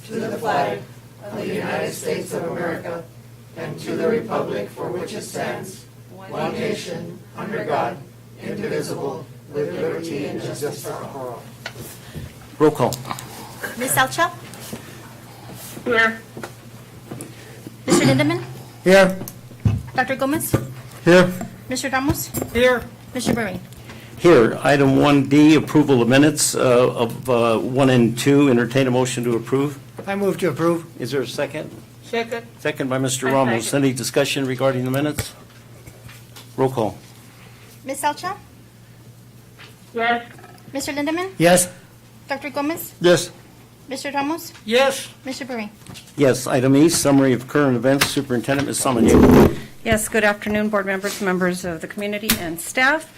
to the flag of the United States of America and to the republic for which it stands, one nation, under God, indivisible, with liberty and justice for all. Roll call. Ms. Salcha? Here. Mr. Lindemann? Here. Dr. Gomez? Here. Mr. Ramos? Here. Mr. Berry? Here. Item 1D, approval of minutes of 1 and 2. Entertain a motion to approve. I move to approve. Is there a second? Second. Second by Mr. Ramos. Any discussion regarding the minutes? Roll call. Ms. Salcha? Yes. Mr. Lindemann? Yes. Dr. Gomez? Yes. Mr. Ramos? Yes. Mr. Berry? Yes. Item E, summary of current events. Superintendent, Ms. Samaniego. Yes, good afternoon, board members, members of the community, and staff.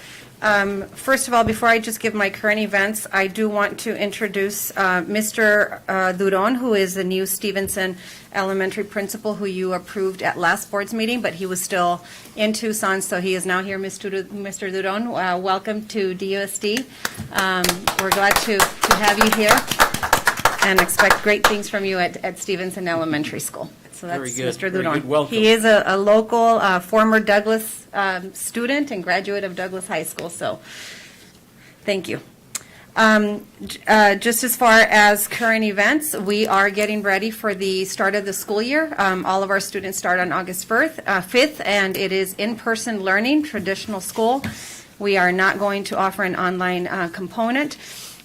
First of all, before I just give my current events, I do want to introduce Mr. Duron, who is the new Stevenson Elementary principal who you approved at last board's meeting, but he was still in Tucson, so he is now here. Mr. Duron, welcome to DUSD. We're glad to have you here and expect great things from you at Stevenson Elementary School. So that's Very good. Mr. Very Duron. good. Welcome. He is a local former Douglas student and graduate of Douglas High School, so thank you. Just as far as current events, we are getting ready for the start of the school year. All of our students start on August 5th, and it is in-person learning, traditional school. We are not going to offer an online component.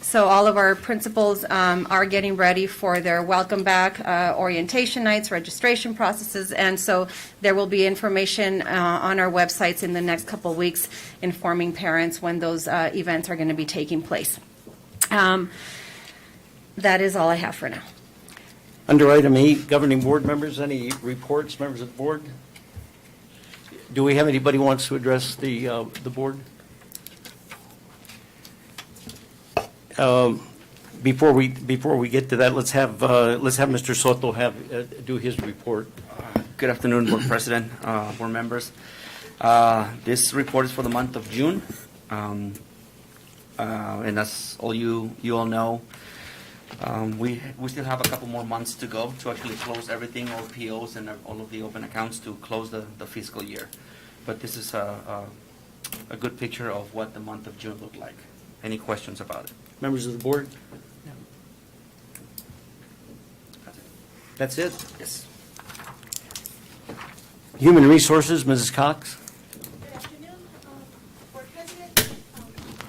So all of our principals are getting ready for their welcome back orientation nights, registration processes, and so there will be information on our websites in the next couple of weeks informing parents when those events are going to be taking place. That is all I have for now. Under item E, governing board members, any reports, members of the board? Do we have anybody who wants to address the board? Before we get to that, let's have Mr. Soto do his report. Good afternoon, Board President, board members. This report is for the month of June, and as you all know, we still have a couple more months to go to actually close everything, all POs and all of the open accounts to close the fiscal year. But this is a good picture of what the month of June looked like. Any questions about it? Members of the board? That's it? Yes. Human Resources, Mrs. Cox. Good afternoon, Board President,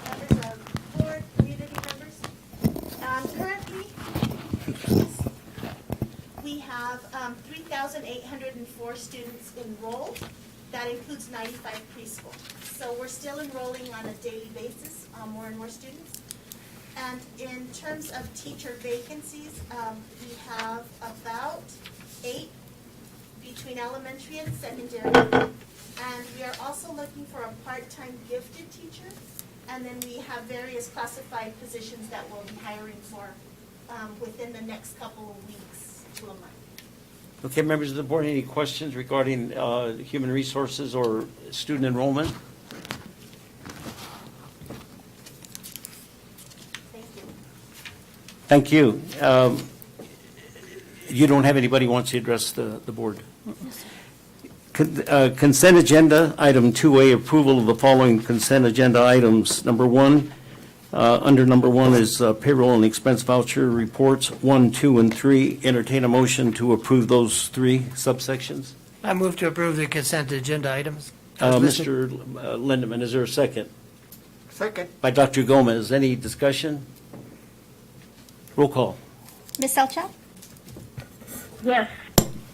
members of board, community members. Currently, we have 3,804 students enrolled. That includes 95 preschool. So we're still enrolling on a daily basis, more and more students. And in terms of teacher vacancies, we have about 8 between elementary and secondary. And we are also looking for a part-time gifted teacher. And then we have various classified positions that we'll be hiring for within the next couple of weeks to a month. Okay, members of the board, any questions regarding human resources or student enrollment? Thank you. You don't have anybody who wants to address the board? Consent agenda, item 2A, approval of the following consent agenda items. Number 1, under number 1 is payroll and expense voucher reports 1, 2, and 3. Entertain a motion to approve those 3 subsections. I move to approve the consent agenda items. Mr. Lindemann, is there a second? Second. By Dr. Gomez. Any discussion? Roll call. Ms. Salcha? Yes.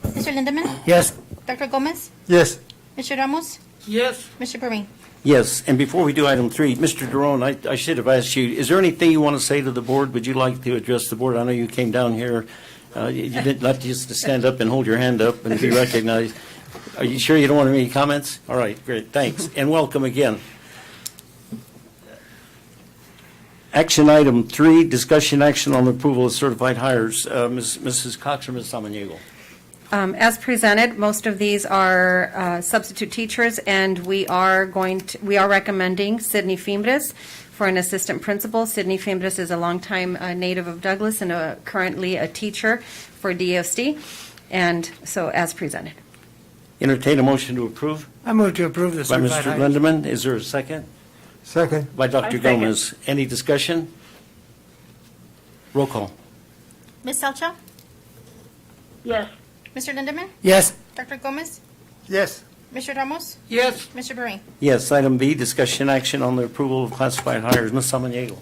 Mr. Lindemann? Yes. Dr. Gomez? Yes. Mr. Ramos? Yes. Mr. Berry? Yes, and before we do item 3, Mr. Duron, I should have asked you, is there anything you want to say to the board? Would you like to address the board? I know you came down here, you didn't not just to stand up and hold your hand up and be recognized. Are you sure you don't want any comments? All right, great, thanks, and welcome again. Action item 3, discussion action on the approval of certified hires. Mrs. Cox or Ms. Samaniego? As presented, most of these are substitute teachers, and we are recommending Sydney Fimbres for an assistant principal. Sydney Fimbres is a longtime native of Douglas and currently a teacher for DUSD, and so as presented. Entertain a motion to approve I move to approve the by certified Mr. items. Lindeman. Is there a second? Second. By Dr. second. Gomez. Any discussion? Roll call. Ms. Salcha? Yes. Mr. Lindeman? Yes. Dr. Gomez? Yes. Mr. Ramos? Yes. Mr. Bereen? Yes. Item B, discussion action on the approval of classified hires. Ms. Samaniego.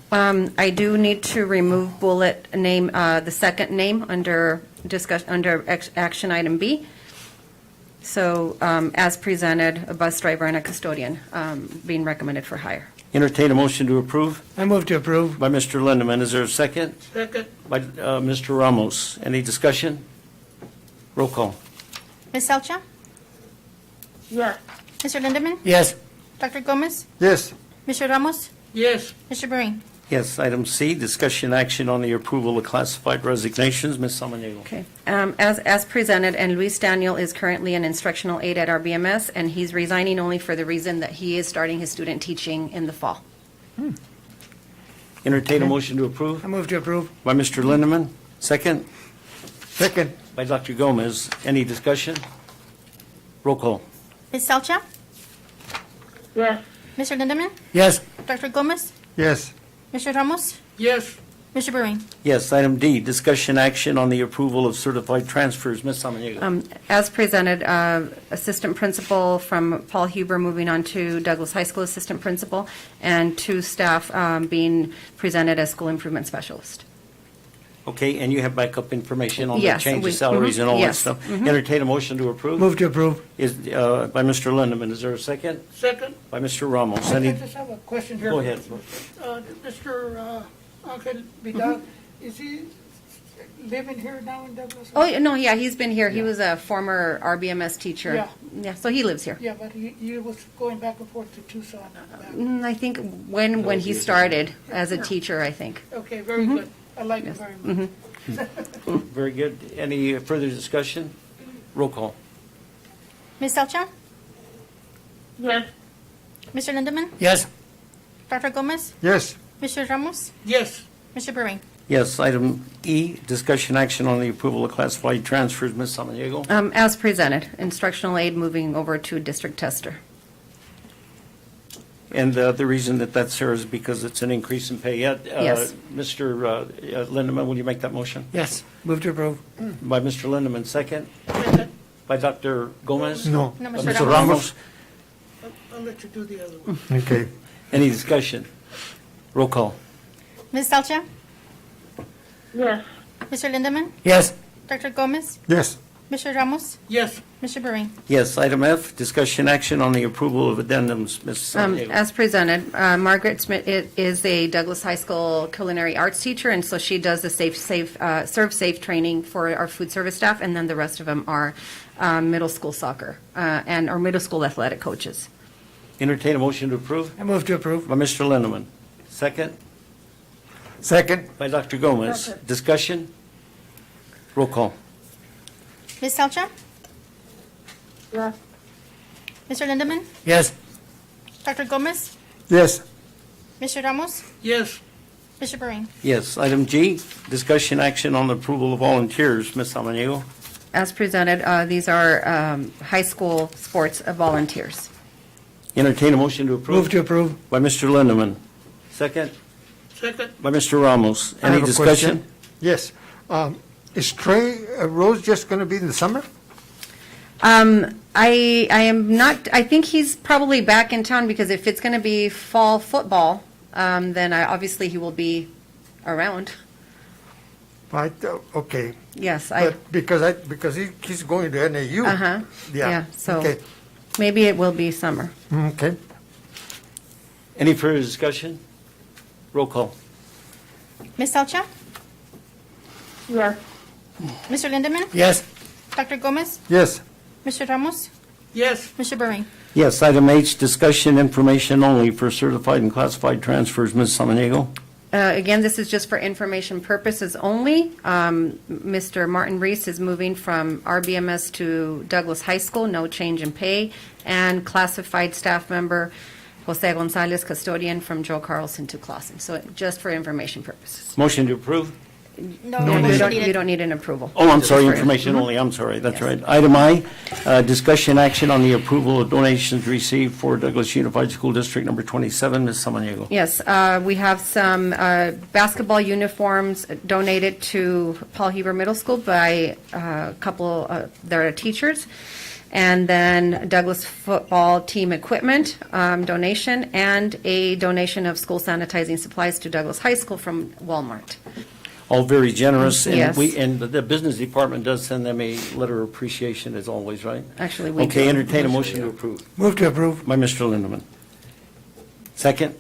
I do need to remove bullet name, the second name under action item B. So as presented, a bus driver and a custodian being recommended for hire. Entertain a motion to approve I move to approve. by Mr. Lindeman. Is there a second? Second. By Mr. Ramos. Any discussion? Roll call. Ms. Salcha? Yes. Mr. Lindeman? Yes. Dr. Gomez? Yes. Mr. Ramos? Yes. Mr. Bereen? Yes. Item C, discussion action on the approval of classified resignations. Ms. Samaniego. Okay. As presented, and Luis Daniel is currently an instructional aide at our BMS, and he's resigning only for the reason that he is starting his student teaching in the fall. Entertain a motion to approve I move to approve. by Mr. Lindeman. Second? Second. By Dr. Gomez. Any discussion? Roll call. Ms. Salcha? Yes. Mr. Lindeman? Yes. Dr. Gomez? Yes. Mr. Ramos? Yes. Mr. Bereen? Yes. Item D, discussion action on the approval of certified transfers. Ms. Samaniego. As presented, assistant principal from Paul Huber moving on to Douglas High School assistant principal, and two staff being presented as school improvement specialist. Okay, and you have backup information on the Yes, change we- of salaries and all that yes, stuff. Entertain a motion to approve. Move to approve. Is, by Mr. Lindeman. Is there a second? Second, By Mr. Ramos. I Any, just have a question here. go ahead. Mr. Angel Vidal, is he living here now in Douglas? Oh, no, yeah, he's been here. He was a former RBMS teacher. Yeah. Yeah, so he lives here. Yeah, but he was going back and forth to Tucson and back. I think when he started as a teacher, I think. Okay, very good. I like it very much. Very good. Any further discussion? Roll call. Ms. Salcha? Yes. Mr. Lindeman? Yes. Dr. Gomez? Yes. Mr. Ramos? Yes, Mr. Bereen? Yes. Item E, discussion action on the approval of classified transfers. Ms. Samaniego. As presented, instructional aide moving over to district tester. And the reason that that's there is because it's an increase in pay. Yes. Mr. Lindeman, will you make that motion? Yes. Move to approve. By Mr. Lindeman, second. second. By Dr. Gomez? No. No, By Mr. Mr. Ramos? Ramos? I'll let you do the other one. Okay. Any discussion? Roll call. Ms. Salcha? Yes. Mr. Lindeman? Yes. Dr. Gomez? Yes. Mr. Ramos? Yes, Mr. Bereen? Yes. Item F, discussion action on the approval of addendums. Ms. Samaniego. As presented, Margaret Smith is a Douglas High School culinary arts teacher, and so she does the serve safe training for our food service staff, and then the rest of them are middle school soccer and our middle school athletic coaches. Entertain a motion to approve I move to approve. by Mr. Lindeman. Second. Second. By Dr. Gomez. Discussion? Roll call. Ms. Salcha? Yes. Mr. Lindeman? Yes. Dr. Gomez? Yes. Mr. Ramos? yes, Mr. Bereen? Yes. Item G, discussion action on the approval of volunteers. Ms. Samaniego. As presented, these are high school sports volunteers. Entertain a motion to approve. Move to approve. By Mr. Lindeman. Second. second. By Mr. Ramos. I Any have a discussion? question. Yes. Is Trey Rose just going to be in the summer? I am not, I think he's probably back in town, because if it's going to be fall football, then obviously he will be around. Right, okay. Yes, But because he's going to NAU. uh-huh, Yeah. yeah, so Okay. maybe it will be summer. Okay. Any further discussion? Roll call. Ms. Salcha? Yes. Mr. Lindeman? Yes. Dr. Gomez? Yes. Mr. Ramos? Yes, Mr. Bereen? Yes. Item H, discussion information only for certified and classified transfers. Ms. Samaniego. Again, this is just for information purposes only. Mr. Martin Reese is moving from RBMS to Douglas High School, no change in pay, and classified staff member Jose Gonzalez, custodian, from Joe Carlson to Clausen. So just for information purposes. Motion to approve? No, You don't need an approval. Oh, I'm sorry, Just for- information only, I'm sorry, that's Yes. right. Item I, discussion action on the approval of donations received for Douglas Unified School District Number 27, Ms. Samaniego. Yes, we have some basketball uniforms donated to Paul Heber Middle School by a couple of their teachers, and then Douglas football team equipment donation, and a donation of school sanitizing supplies to Douglas High School from Walmart. All very generous. Yes. And the business department does send them a letter of appreciation as always, right? Actually, we Okay, do. entertain a motion to approve Move to approve. by Mr. Lindeman. Second?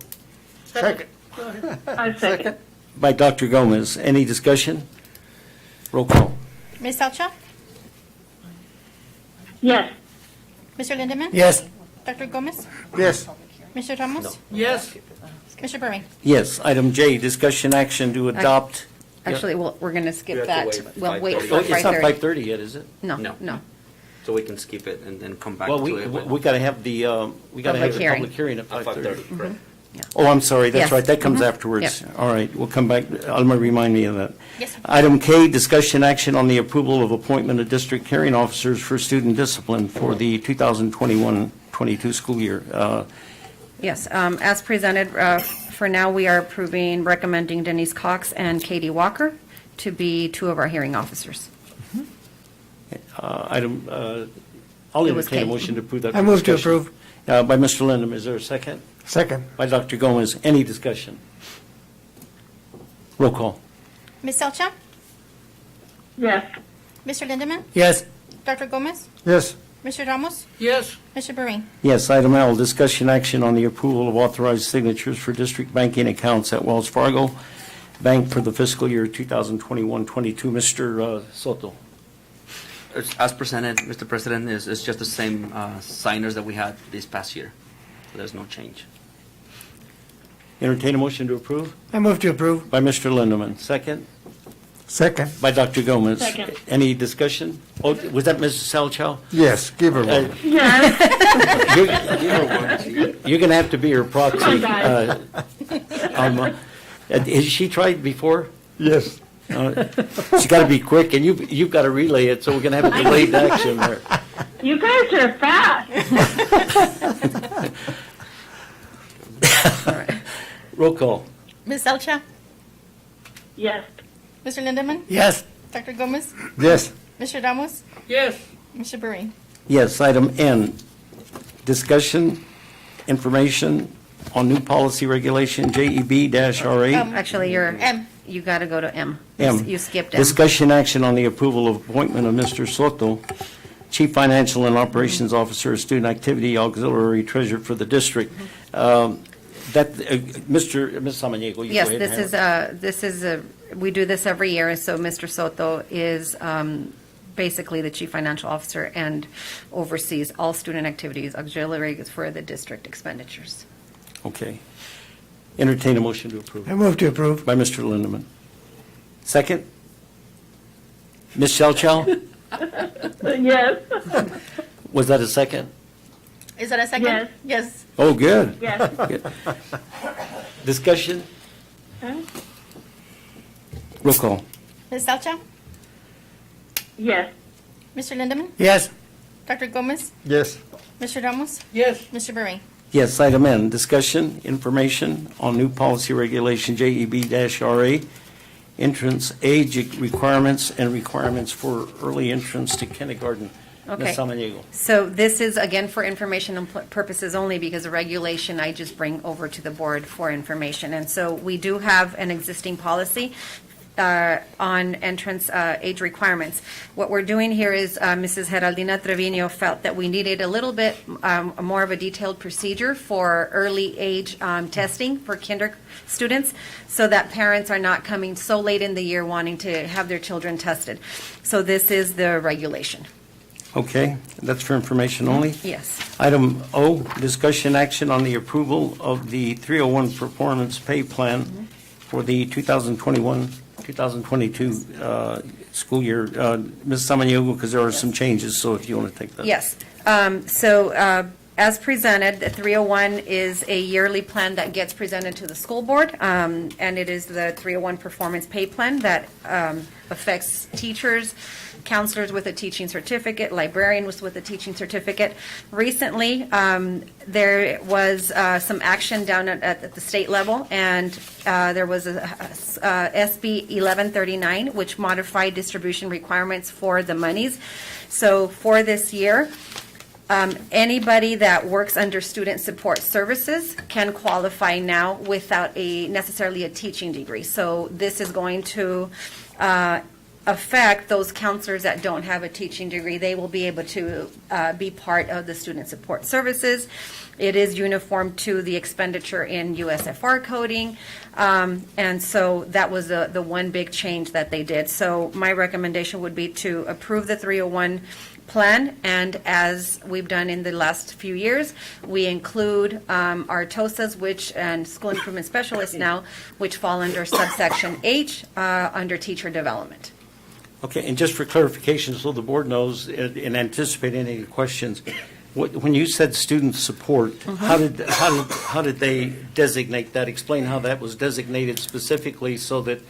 Second. I second. By Dr. Gomez. Any discussion? Roll call. Ms. Salcha? Yes. Mr. Lindemann? Yes. Dr. Gomez? Yes. Mr. Ramos? Yes. Mr. Burry? Yes. Item J, discussion action to adopt. Actually, we're going to skip We have to that. wait We'll wait 5:30. for Oh, it's not 5:30. 5:30 yet, is it? No, No. no. So we can skip it and then come back Well, to it. we got to have the, we got to have Public the hearing. public hearing at At 5:30, 5:30. correct. Oh, I'm sorry, that's Yes. right, that comes Mhm. afterwards. Yep. All right, we'll come back, Alma, remind me of that. Yes, sir. Item K, discussion action on the approval of appointment of district hearing officers for student discipline for the 2021-22 school year. Yes, as presented, for now, we are recommending Denise Cox and Katie Walker to be two of our hearing officers. I'll It was entertain a Kate. motion to approve that. I move to discussion. approve. By Mr. Lindeman, is there a second? Second. By Dr. Gomez, any discussion? Roll call. Ms. Salcha? Yes. Mr. Lindemann? Yes. Dr. Gomez? Yes. Mr. Ramos? Yes. Mr. Burry? Yes, item L, discussion action on the approval of authorized signatures for district banking accounts at Wells Fargo Bank for the fiscal year 2021-22. Mr. Soto. As presented, Mr. President, is just the same signers that we had this past year. So there's no change. Entertain a motion to approve I move to approve. by Mr. Lindeman. Second Second. by Dr. Gomez. Second. Any discussion? Oh, was that Mrs. Salchow? Yes, give her one. Yes. You're going to have to be her proxy. Come on, guys. Has she tried before? Yes. She's got to be quick, and you've got to relay it, so we're going to have a delayed action there. You guys are fast. Roll call. Ms. Salcha? Yes. Mr. Lindemann? Yes. Dr. Gomez? Yes. Mr. Ramos? Yes. Mr. Burry? Yes, item N, discussion, information on new policy regulation, JEB-RA. Actually, M. you got to go to M. M. You skipped M. Discussion action on the approval of appointment of Mr. Soto, Chief Financial and Operations Officer, Student Activity Auxiliary Treasurer for the district. Ms. Samaniego, you go Yes, ahead and this is we do this every year, so Mr. Soto is basically the chief financial officer and oversees all student activities, auxiliaries for the district expenditures. Okay. Entertain a motion to approve I move to approve. by Mr. Lindeman. Second? Ms. Shelchow, Yes. was that a second? Is that a second? Yes. Yes. Oh, good. Yes. Good. Discussion? Roll call. Ms. Salcha? Yes. Mr. Lindemann? Yes. Dr. Gomez? Yes. Mr. Ramos? Yes. Mr. Burry? Yes, item N, discussion, information on new policy regulation, JEB-RA, entrance age requirements and requirements for early entrance to kindergarten. Okay. Ms. Samaniego. So this is, again, for information purposes only, because the regulation I just bring over to the board for information. And so we do have an existing policy on entrance age requirements. What we're doing here is Mrs. Geraldina Trevino felt that we needed a little bit more of a detailed procedure for early age testing for kinder students, so that parents are not coming so late in the year wanting to have their children tested. So this is the regulation. Okay, that's for information only. Yes. Item O, discussion action on the approval of the 301 performance pay plan for the 2021-2022 school year. Ms. Samaniego, because there are some changes, so if you want to take that. Yes. So As presented, the 301 is a yearly plan that gets presented to the school board, and it is the 301 performance pay plan that affects teachers, counselors with a teaching certificate, librarians with a teaching certificate. Recently, there was some action down at the state level, and there was a SB 1139, which modified distribution requirements for the monies. So for this year, anybody that works under student support services can qualify now without necessarily a teaching degree. So this is going to affect those counselors that don't have a teaching degree. They will be able to be part of the student support services. It is uniform to the expenditure in USFR coding, and so that was the one big change that they did. So my recommendation would be to approve the 301 plan, and as we've done in the last few years, we include our TOSAs, and school improvement specialists now, which fall under subsection H, under teacher development. Okay, and just for clarification, so the board knows, and anticipate any questions, when you said student support, how did they designate that? Explain how that was designated specifically so that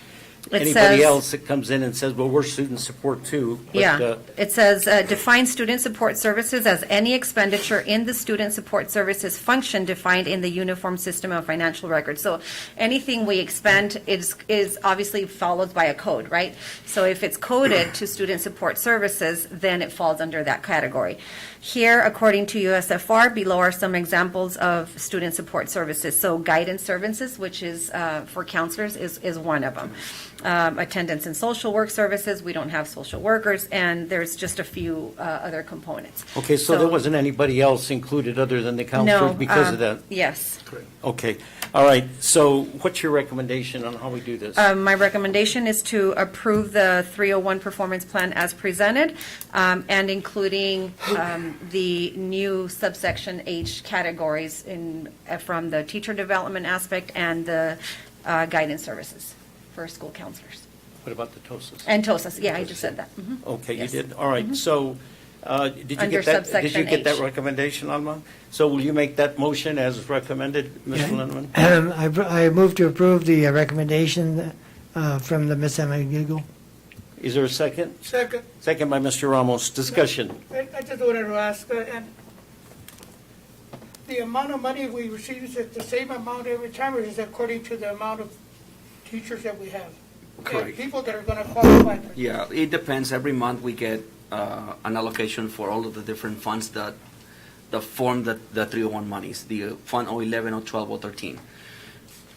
anybody else that comes in and says, well, we're student support too. But, Yeah, it says define student support services as any expenditure in the student support services function defined in the Uniform System of Financial Records. So anything we expend is obviously followed by a code, right? So if it's coded to student support services, then it falls under that category. Here, according to USFR, below are some examples of student support services. So guidance services, which is for counselors, is one of them. Attendance and social work services, we don't have social workers, and there's just a few other components. Okay, so there wasn't anybody else included other than the counselors because of that? Yes. Okay, all right, so what's your recommendation on how we do this? My recommendation is to approve the 301 performance plan as presented, and including the new subsection H categories from the teacher development aspect and the guidance services for school counselors. What about the TOSAs? And TOSAs, yeah, I just said that. Okay, Yes. you did, all right, so, did you Under get that? Did subsection you get that H. recommendation, Alma? So will you make that motion as recommended, Mr. Lindeman? I move to approve the recommendation from the Ms. Emma. Is there a second? Second, Second by Mr. Ramos, discussion. I just wanted to ask, and the amount of money we receive, is it the same amount every time, or is it according to the amount of teachers that we have? Correct. People that are going to qualify for it. Yeah, it depends. Every month we get an allocation for all of the different funds that form the 301 monies, the Fund 011, 012, 013.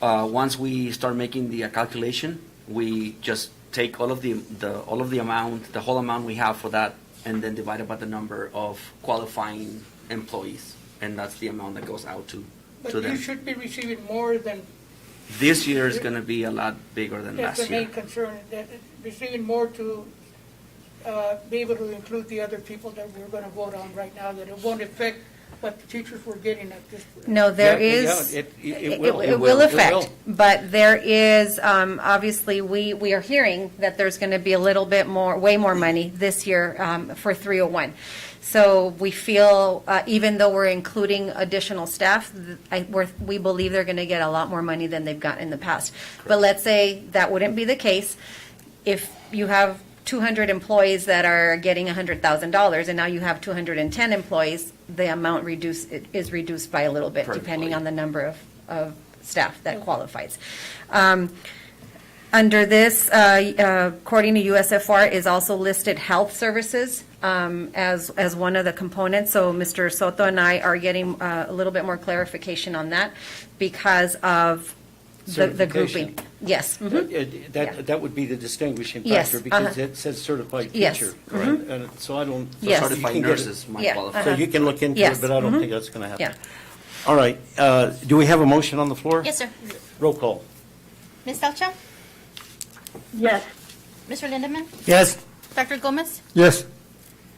Once we start making the calculation, we just take all of the amount, the whole amount we have for that, and then divide it by the number of qualifying employees, and that's the amount that goes out to But them. you should be receiving more than, This year is going to be a lot bigger than that's last the main year. concern, that receiving more to be able to include the other people that we're going to vote on right now, that it won't affect what the teachers were getting at this. No, there Yeah, is. yeah, it will. It will affect, will. but there is, obviously, we are hearing that there's going to be a little bit more, way more money this year for 301. So we feel, even though we're including additional staff, we believe they're going to get a lot more money than they've gotten in the past. But let's say that wouldn't be the case. If you have 200 employees that are getting $100,000, and now you have 210 employees, the amount is reduced by a little bit, Per depending employee. on the number of staff that qualifies. Under this, according to USFR, is also listed health services as one of the components. So Mr. Soto and I are getting a little bit more clarification on that because of the grouping. Certification. Yes. mhm. That would be the distinguishing Yes, factor because uh-huh. it says certified Yes, teacher, mhm. correct? And so I don't. so Yes. you Certified can get it. nurses might Yeah, qualify. So you can look into it, Yes, but I don't mhm. think that's going to happen. Yeah. All right, do we have a motion on the floor? Yes, sir. Roll call. Ms. Salcha? Yes. Mr. Lindeman? Yes. Dr. Gomez? Yes.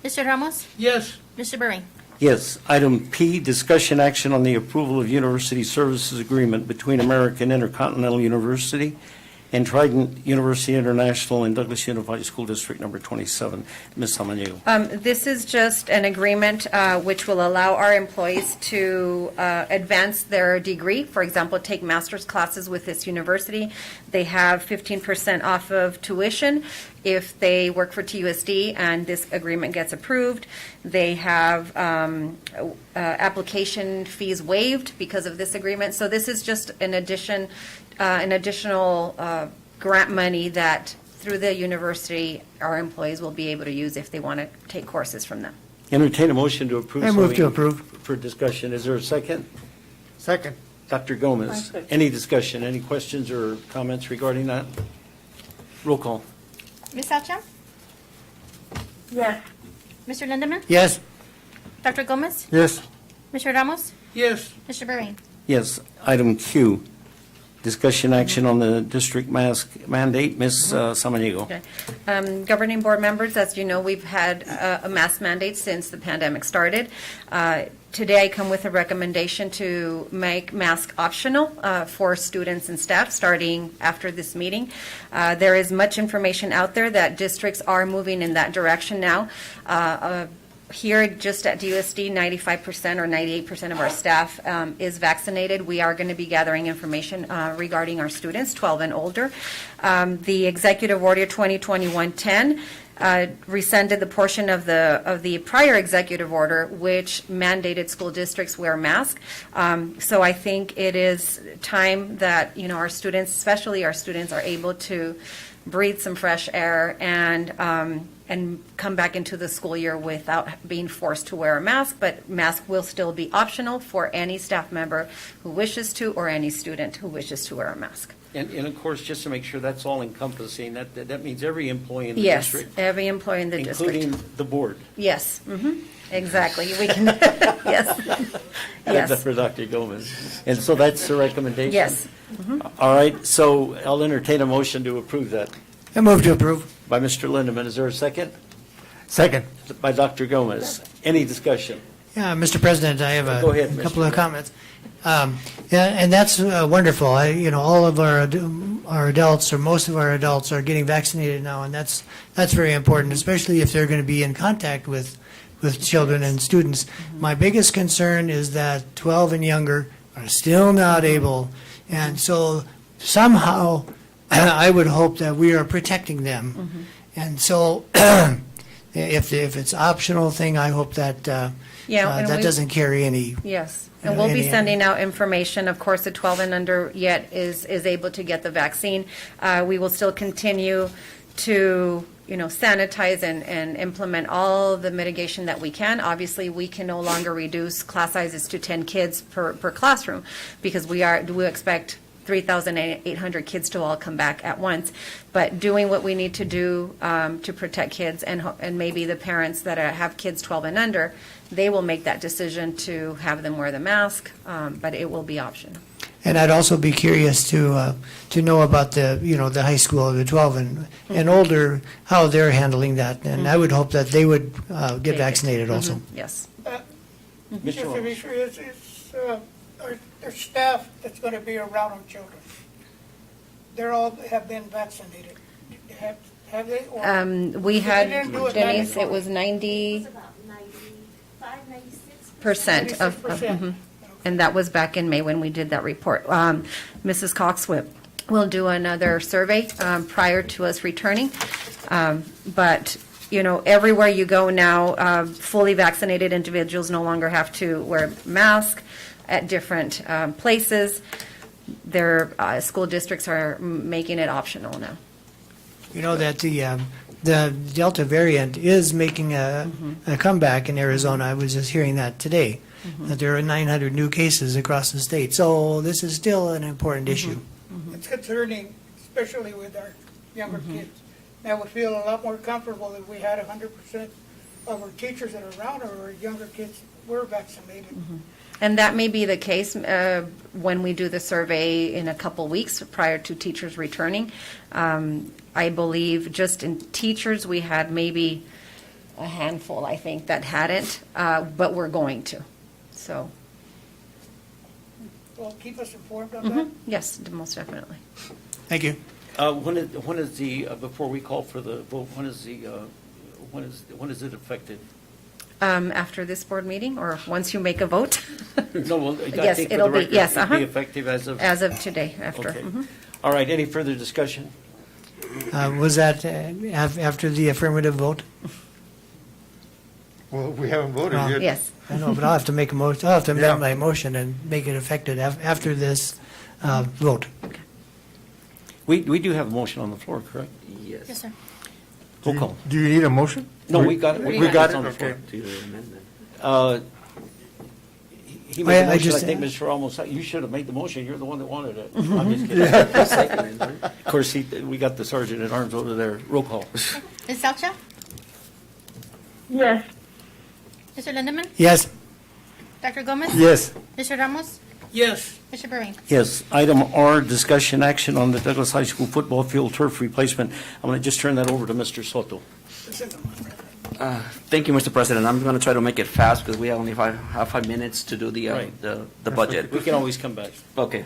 Mr. Ramos? Yes, Mr. Bering? Yes. Item P, discussion action on the approval of university services agreement between American Intercontinental University and Trident University International and Douglas Unified School District Number 27. Ms. Samaniego. This is just an agreement which will allow our employees to advance their degree. For example, take master's classes with this university. They have 15% off of tuition if they work for TUSD and this agreement gets approved. They have application fees waived because of this agreement. So this is just an additional grant money that through the university our employees will be able to use if they want to take courses from them. Entertain a motion to approve. I move to approve. For discussion. Is there a second? Second. Dr. Gomez. Any discussion, any questions or comments regarding that? Roll call. Ms. Alcha? Yes. Mr. Lindemann? Yes. Dr. Gomez? Yes. Mr. Ramos? Yes, Mr. Bahrain? Yes. Item Q, discussion action on the district mask mandate. Ms. Samaniego. Okay. Governing board members, as you know, we've had a mask mandate since the pandemic started. Today, I come with a recommendation to make mask optional for students and staff starting after this meeting. There is much information out there that districts are moving in that direction now. Here, just at DUSD, 95% or 98% of our staff is vaccinated. We are going to be gathering information regarding our students, 12 and older. The Executive Order 2021-10 rescinded the portion of the prior executive order which mandated school districts wear masks. So I think it is time that, our students, especially our students, are able to breathe some fresh air and come back into the school year without being forced to wear a mask, but mask will still be optional for any staff member who wishes to or any student who wishes to wear a mask. And of course, just to make sure that's all encompassing, that means every employee in the Yes, district. every employee in the district. Including the board. Yes, exactly. We can, yes, yes, For Dr. Gomez. And so that's the recommendation? yes. All right, so I'll entertain a motion to approve that. I move to approve. By Mr. Lindeman, is there a second? Second. By Dr. Gomez. Any discussion? Yeah, Mr. President, I have Go ahead, a Mr. couple of President. comments. And that's wonderful. All of our adults, or most of our adults, are getting vaccinated now, and that's very important, especially if they're going to be in contact with children and students. My biggest concern is that 12 and younger are still not able, and so somehow I would hope that we are protecting them. And so if it's optional thing, I hope that And that we- doesn't carry any. Yes, and we'll be Any- sending out information. Of course, the 12 and under yet is able to get the vaccine. We will still continue to, sanitize and implement all the mitigation that we can. Obviously, we can no longer reduce class sizes to 10 kids per classroom because we expect 3,800 kids to all come back at once. But doing what we need to do to protect kids and maybe the parents that have kids 12 and under, they will make that decision to have them wear the mask, but it will be optional. And I'd also be curious to know about the high school, the 12 and older, how they're handling that. And I would hope that they would get vaccinated also. Yes. Mr. Mr. Ramos. Fisher, there's staff that's going to be around our children. They're all have been vaccinated. Have they? Or- We They had, didn't do it Denise, mandatory. it was It 90% was about 95, 96%. of, 96%. and that was back in May when we did that report. Mrs. Coxwhip will do another survey prior to us returning. But, everywhere you go now, fully vaccinated individuals no longer have to wear a mask at different places. Their school districts are making it optional now. You know that the Delta variant is making a comeback in Arizona. I was just hearing that today, that there are 900 new cases across the state. So this is still an important issue. It's concerning, especially with our younger kids. I would feel a lot more comfortable if we had 100% of our teachers that are around our younger kids were vaccinated. And that may be the case when we do the survey in a couple weeks prior to teachers returning. I believe just in teachers, we had maybe a handful, I think, that hadn't, but we're going to. So, Well, keep us informed of that. yes, most definitely. Thank you. When is the, before we call for the vote, when is it effective? After this board meeting, or once you make a vote? No, well, I Yes, think for it'll the be, record, yes, it'll be effective as of. As of today, after. Okay. Mhm. All right, any further discussion? Was that after the affirmative vote? Well, we haven't voted Well, yet. Yes. I know, but I'll have to make a motion, I'll have to Yeah. amend my motion and make it effective after this vote. We do have a motion on the floor, correct? Yes. Yes, sir. Roll call. Do you need a motion? No, we got it. We got it, on the okay. floor. To the amendment. He made the I motion, I just- think, Mr. Ramos, you should have made the motion, you're the one that wanted it. I'm just kidding. Second, right? Of course, we got the sergeant at arms over there. Roll call. Ms. Salcha? Yes. Mr. Lindemann? Yes, Dr. Gomez? Yes. Mr. Ramos? Yes, Mr. Bereen? Yes, item R, discussion action on the Douglas High School football field turf replacement. I'm going to just turn that over to Mr. Soto. Thank you, Mr. President. I'm going to try to make it fast because we only have 5 minutes to do the Right. the budget. We can always come back. Okay.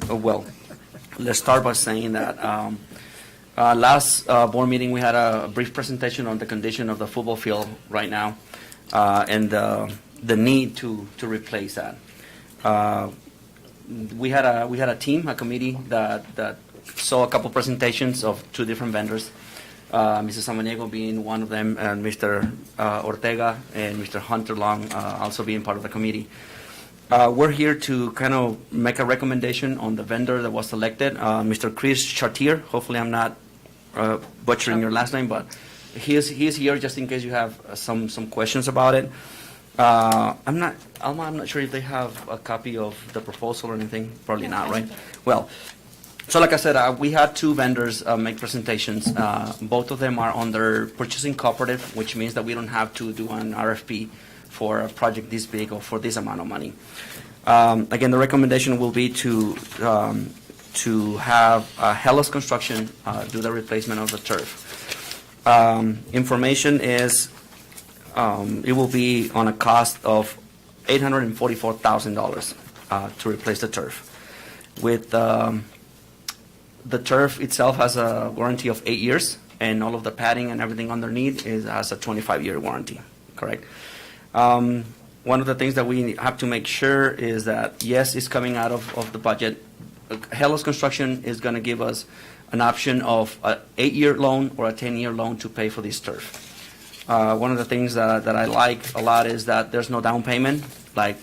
Well, let's start by saying that last board meeting, we had a brief presentation on the condition of the football field right now and the need to replace that. We had a team, a committee that saw a couple presentations of 2 different vendors. Mrs. Samaniego being one of them, and Mr. Ortega and Mr. Hunter Long also being part of the committee. We're here to kind of make a recommendation on the vendor that was selected, Mr. Chris Chartier. Hopefully I'm not butchering your last name, but he is here just in case you have some questions about it. I'm not sure if they have a copy of the proposal or anything. Probably not, right? Well, so like I said, we had 2 vendors make presentations. Both of them are under purchasing cooperative, which means that we don't have to do an RFP for a project this big or for this amount of money. Again, the recommendation will be to have Hellas Construction do the replacement of the turf. Information is it will be on a cost of $844,000 to replace the turf. With the turf itself has a warranty of 8 years, and all of the padding and everything underneath has a 25-year warranty, correct? One of the things that we have to make sure is that, yes, it's coming out of the budget. Hellas Construction is going to give us an option of an 8-year loan or a 10-year loan to pay for this turf. One of the things that I like a lot is that there's no down payment, like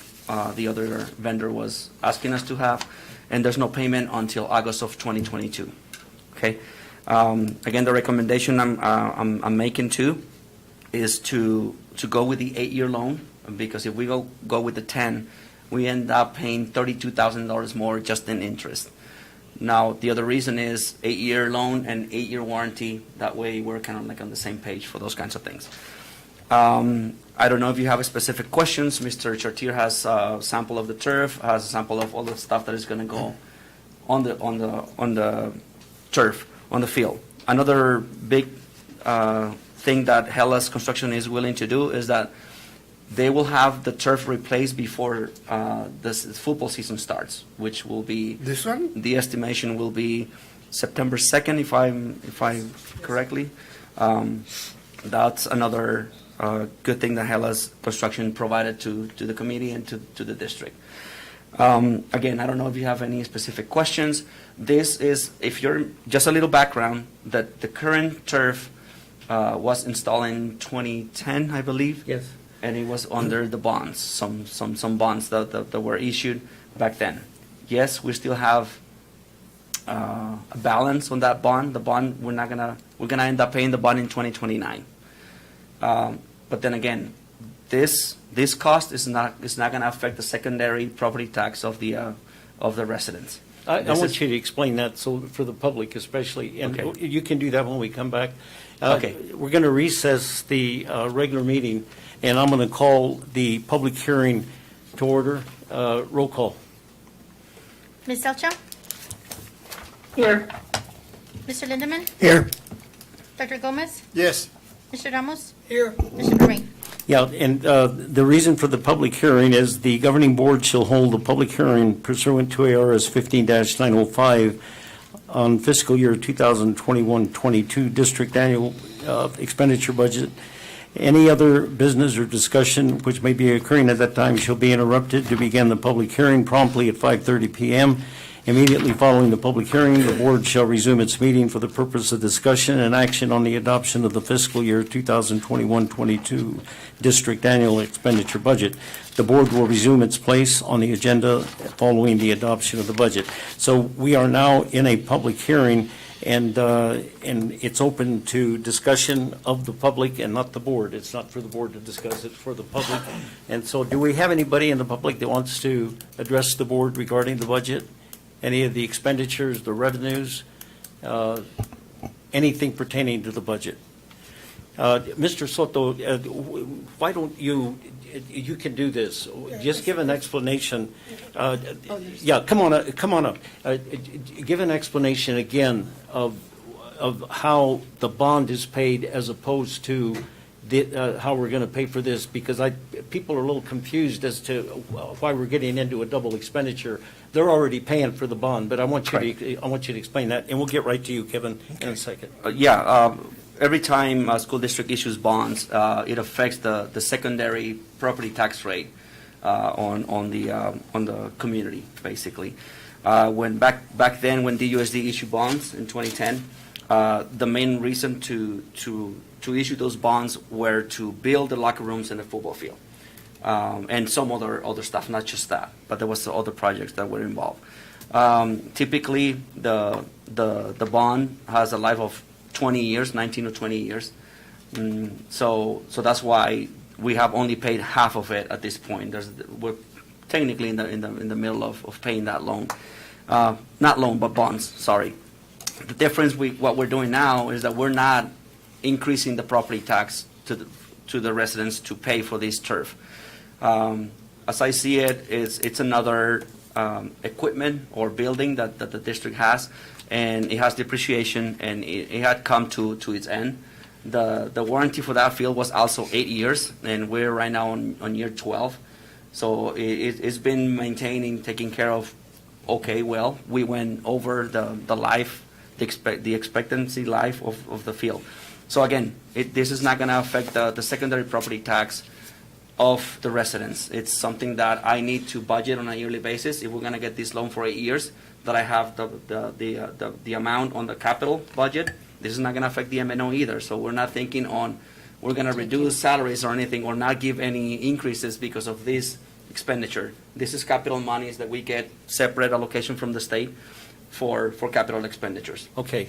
the other vendor was asking us to have, and there's no payment until August of 2022. Okay. Again, the recommendation I'm making too is to go with the 8-year loan, because if we go with the 10, we end up paying $32,000 more just in interest. Now, the other reason is 8-year loan and 8-year warranty. That way, we're kind of like on the same page for those kinds of things. I don't know if you have specific questions. Mr. Chartier has a sample of the turf, has a sample of all the stuff that is going to go on the turf, on the field. Another big thing that Hellas Construction is willing to do is that they will have the turf replaced before this football season starts, which will be This one? the estimation will be September 2nd, if I correctly. That's another good thing that Hellas Construction provided to the committee and to the district. Again, I don't know if you have any specific questions. This is, if you're, just a little background, that the current turf was installed in 2010, I believe. Yes. And it was under the bonds, some bonds that were issued back then. Yes, we still have a balance on that bond. The bond, we're gonna end up paying the bond in 2029. But then again, this cost is not gonna affect the secondary property tax of the residents. I want you to explain that so for the public especially, and Okay. you can do that when we come back. Okay. We're going to recess the regular meeting, and I'm going to call the public hearing to order. Roll call. Ms. Salcha? Here. Mr. Lindemann? here. Dr. Gomez? Yes. Mr. Ramos? here, Mr. Bereen? Yeah, and the reason for the public hearing is the governing board shall hold a public hearing pursuant to ARS 15-905 on fiscal year 2021-22 district annual expenditure budget. Any other business or discussion which may be occurring at that time shall be interrupted to begin the public hearing promptly at 5:30 p.m. Immediately following the public hearing, the board shall resume its meeting for the purpose of discussion and action on the adoption of the fiscal year 2021-22 district annual expenditure budget. The board will resume its place on the agenda following the adoption of the budget. So we are now in a public hearing, and it's open to discussion of the public and not the board. It's not for the board to discuss, it's for the public. And so do we have anybody in the public that wants to address the board regarding the budget? Any of the expenditures, the revenues, anything pertaining to the budget? Mr. Soto, why don't you can do this. Just give an explanation. Yeah, come on up. Give an explanation again of how the bond is paid as opposed to how we're going to pay for this, because people are a little confused as to why we're getting into a double expenditure. They're already paying for the bond, but I want you to explain that, and we'll get right to you, Kevin, in a second. Every time a school district issues bonds, it affects the secondary property tax rate on the community, basically. When back then, when DUSD issued bonds in 2010, the main reason to issue those bonds were to build the locker rooms and the football field, and some other stuff, not just that, but there was other projects that were involved. Typically, the bond has a life of 20 years, 19 or 20 years. So that's why we have only paid half of it at this point. We're technically in the middle of paying that loan. Not loan, but bonds, sorry. The difference what we're doing now is that we're not increasing the property tax to the residents to pay for this turf. As I see it, it's another equipment or building that the district has, and it has depreciation, and it had come to its end. The warranty for that field was also 8 years, and we're right now on year 12. So it's been maintaining, taking care of okay well. We went over the life, the expectancy life of the field. So again, this is not going to affect the secondary property tax of the residents. It's something that I need to budget on a yearly basis. If we're going to get this loan for 8 years, that I have the amount on the capital budget. This is not going to affect the M&O either. So we're not thinking we're going to reduce salaries or anything, or not give any increases because of this expenditure. This is capital monies that we get separate allocation from the state for capital expenditures. Okay,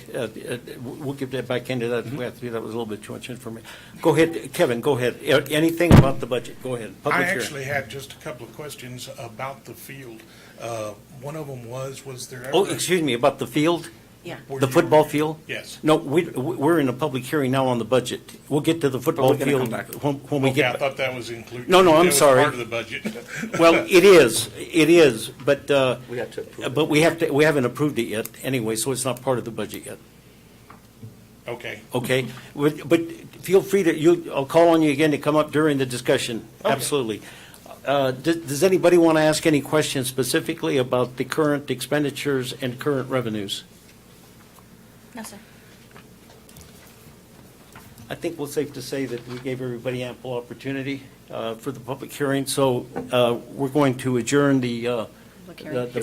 we'll get that back into that. We have to do that. Was a little bit too much information. Go ahead, Kevin. Go ahead. Anything about the budget? Go ahead. I actually had just a couple of questions about the field. One of them was there ever... Oh, excuse me, about the field? Yeah. The football field? Yes. No, we're in a public hearing now on the budget. We'll get to the football field when we Okay, get I thought that was included. No, I'm That was sorry. part of the budget. Well, it is, but We have to approve it. but we haven't approved it yet anyway, so it's not part of the budget yet. Okay. Okay? But feel free to, I'll call on you again to come up during the discussion. Okay. Absolutely. Does anybody want to ask any questions specifically about the current expenditures and current revenues? No, sir. I think we're safe to say that we gave everybody ample opportunity for the public hearing. So we're going to adjourn the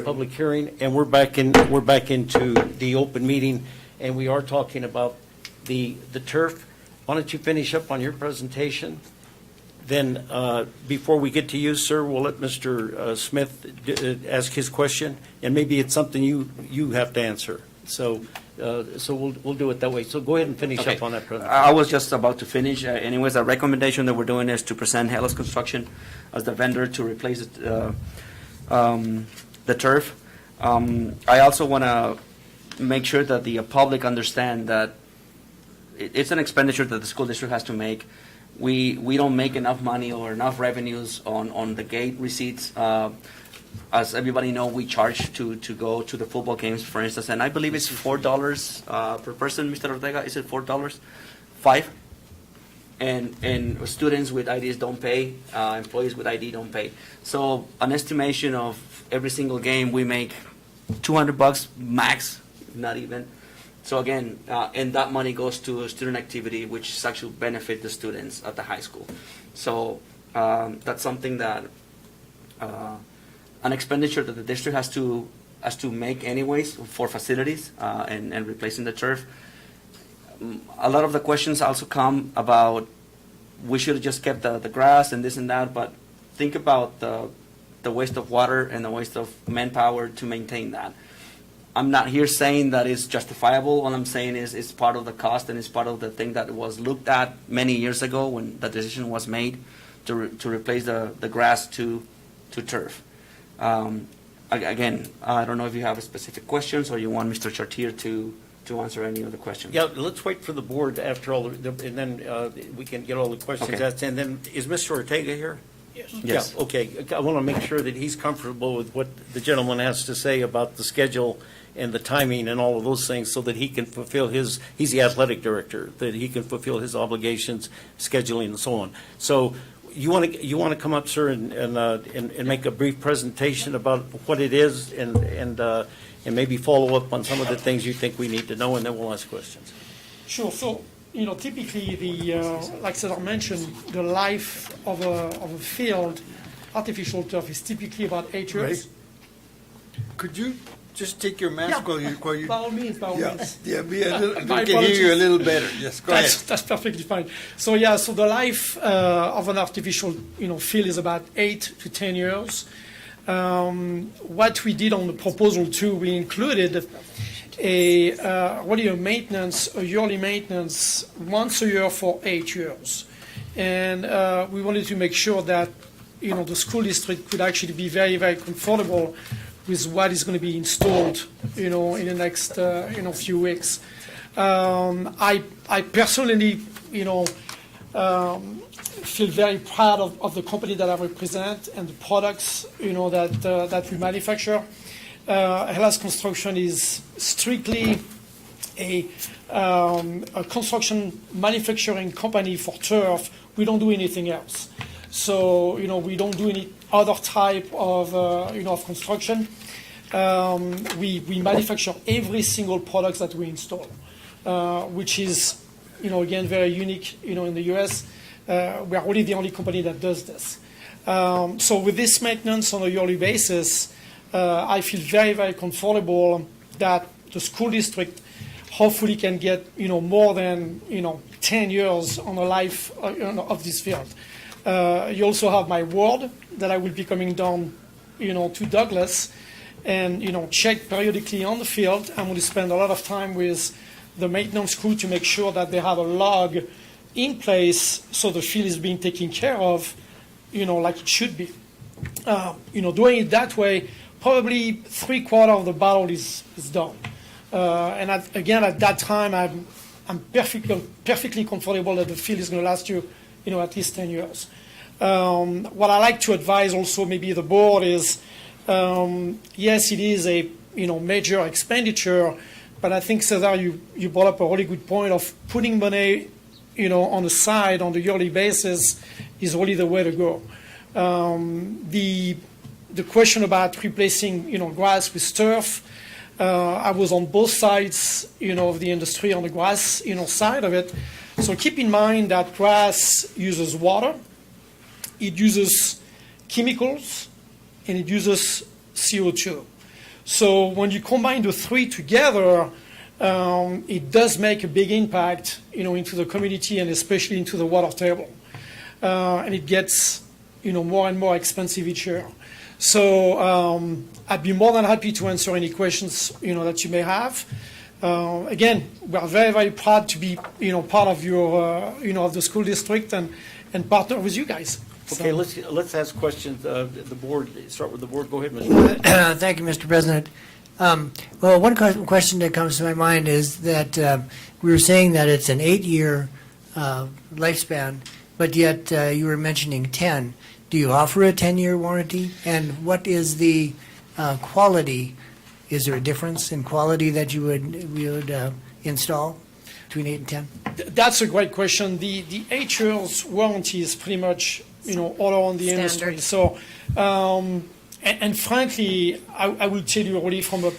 public hearing, and we're back into the open meeting, and we are talking about the turf. Why don't you finish up on your presentation? Then before we get to you, sir, we'll let Mr. Smith ask his question, and maybe it's something you have to answer. So we'll do it that way. So go ahead and finish up on that presentation. I was just about to finish. Anyways, a recommendation that we're doing is to present Hellas Construction as the vendor to replace the turf. I also want to make sure that the public understand that it's an expenditure that the school district has to make. We don't make enough money or enough revenues on the gate receipts. As everybody know, we charge to go to the football games, for instance, and I believe it's $4 per person. Mr. Ortega, is it $4? $5? And students with IDs don't pay. Employees with ID don't pay. So an estimation of every single game we make $200 max, not even. So again, and that money goes to a student activity, which is actually benefit the students at the high school. So that's something that an expenditure that the district has to make anyways for facilities and replacing the turf. A lot of the questions also come about we should have just kept the grass and this and that, but think about the waste of water and the waste of manpower to maintain that. I'm not here saying that it's justifiable. All I'm saying is it's part of the cost and it's part of the thing that was looked at many years ago when the decision was made to replace the grass to turf. Again, I don't know if you have specific questions or you want Mr. Chartier to answer any of the questions. Yeah, let's wait for the board after all, and then we can get all the questions Okay. asked. And then, is Mr. Ortega here? Yes. Yes. Yeah, okay. I want to make sure that he's comfortable with what the gentleman has to say about the schedule and the timing and all of those things so that he can fulfill he's the athletic director, that he can fulfill his obligations, scheduling and so on. So you want to come up, sir, and make a brief presentation about what it is and maybe follow up on some of the things you think we need to know, and then we'll ask questions. Sure. So, typically like Cesar mentioned, the life of a field, artificial turf, is typically about 8 years. Could you just take your mask while you... By all means, by all means. Yeah, we can My hear you a apologies. little better. Yes, go ahead. That's perfectly fine. So the life of an artificial, field is about 8 to 10 years. What we did on the proposal too, we included a yearly maintenance once a year for 8 years, and we wanted to make sure that the school district could actually be very, very comfortable with what is going to be installed, in the next few weeks. I personally, feel very proud of the company that I represent and the products, that we manufacture. Hellas Construction is strictly a construction manufacturing company for turf. We don't do anything else. So, we don't do any other type of, of construction. We manufacture every single product that we install, which is, again, very unique, in the U.S. We are really the only company that does this. So with this maintenance on a yearly basis, I feel very, very comfortable that the school district hopefully can get, more than, 10 years on the life of this field. You also have my word that I will be coming down, to Douglas and, check periodically on the field. I'm going to spend a lot of time with the maintenance crew to make sure that they have a log in place so the field is being taken care of, like it should be. Doing it that way, probably 3/4 of the battle is done. And at that time, I'm perfectly comfortable that the field is going to last you, at least 10 years. What I like to advise also maybe the board is, yes, it is a major expenditure, but I think, Cesar, you brought up a really good point of putting money on the side on the yearly basis is really the way to go. The question about replacing grass with turf, I was on both sides of the industry on the grass side of it. So keep in mind that grass uses water, it uses chemicals, and it uses CO2. So when you combine the three together, it does make a big impact, into the community and especially into the water table. And it gets, more and more expensive each year. So I'd be more than happy to answer any questions, that you may have. Again, we are very, very proud to be, part of your, of the school district and partner with you guys. Okay, let's ask questions. The board, start with the board. Go ahead, Mr. Thank you, Mr. President. Well, one question that comes to my mind is that we were saying that it's an 8-year lifespan, but yet you were mentioning 10. Do you offer a 10-year warranty? And what is the quality? Is there a difference in quality that you would install between 8 and 10? That's a great question. The 8 years warranty is pretty much, all around the industry. So, and frankly, I will tell you already from a,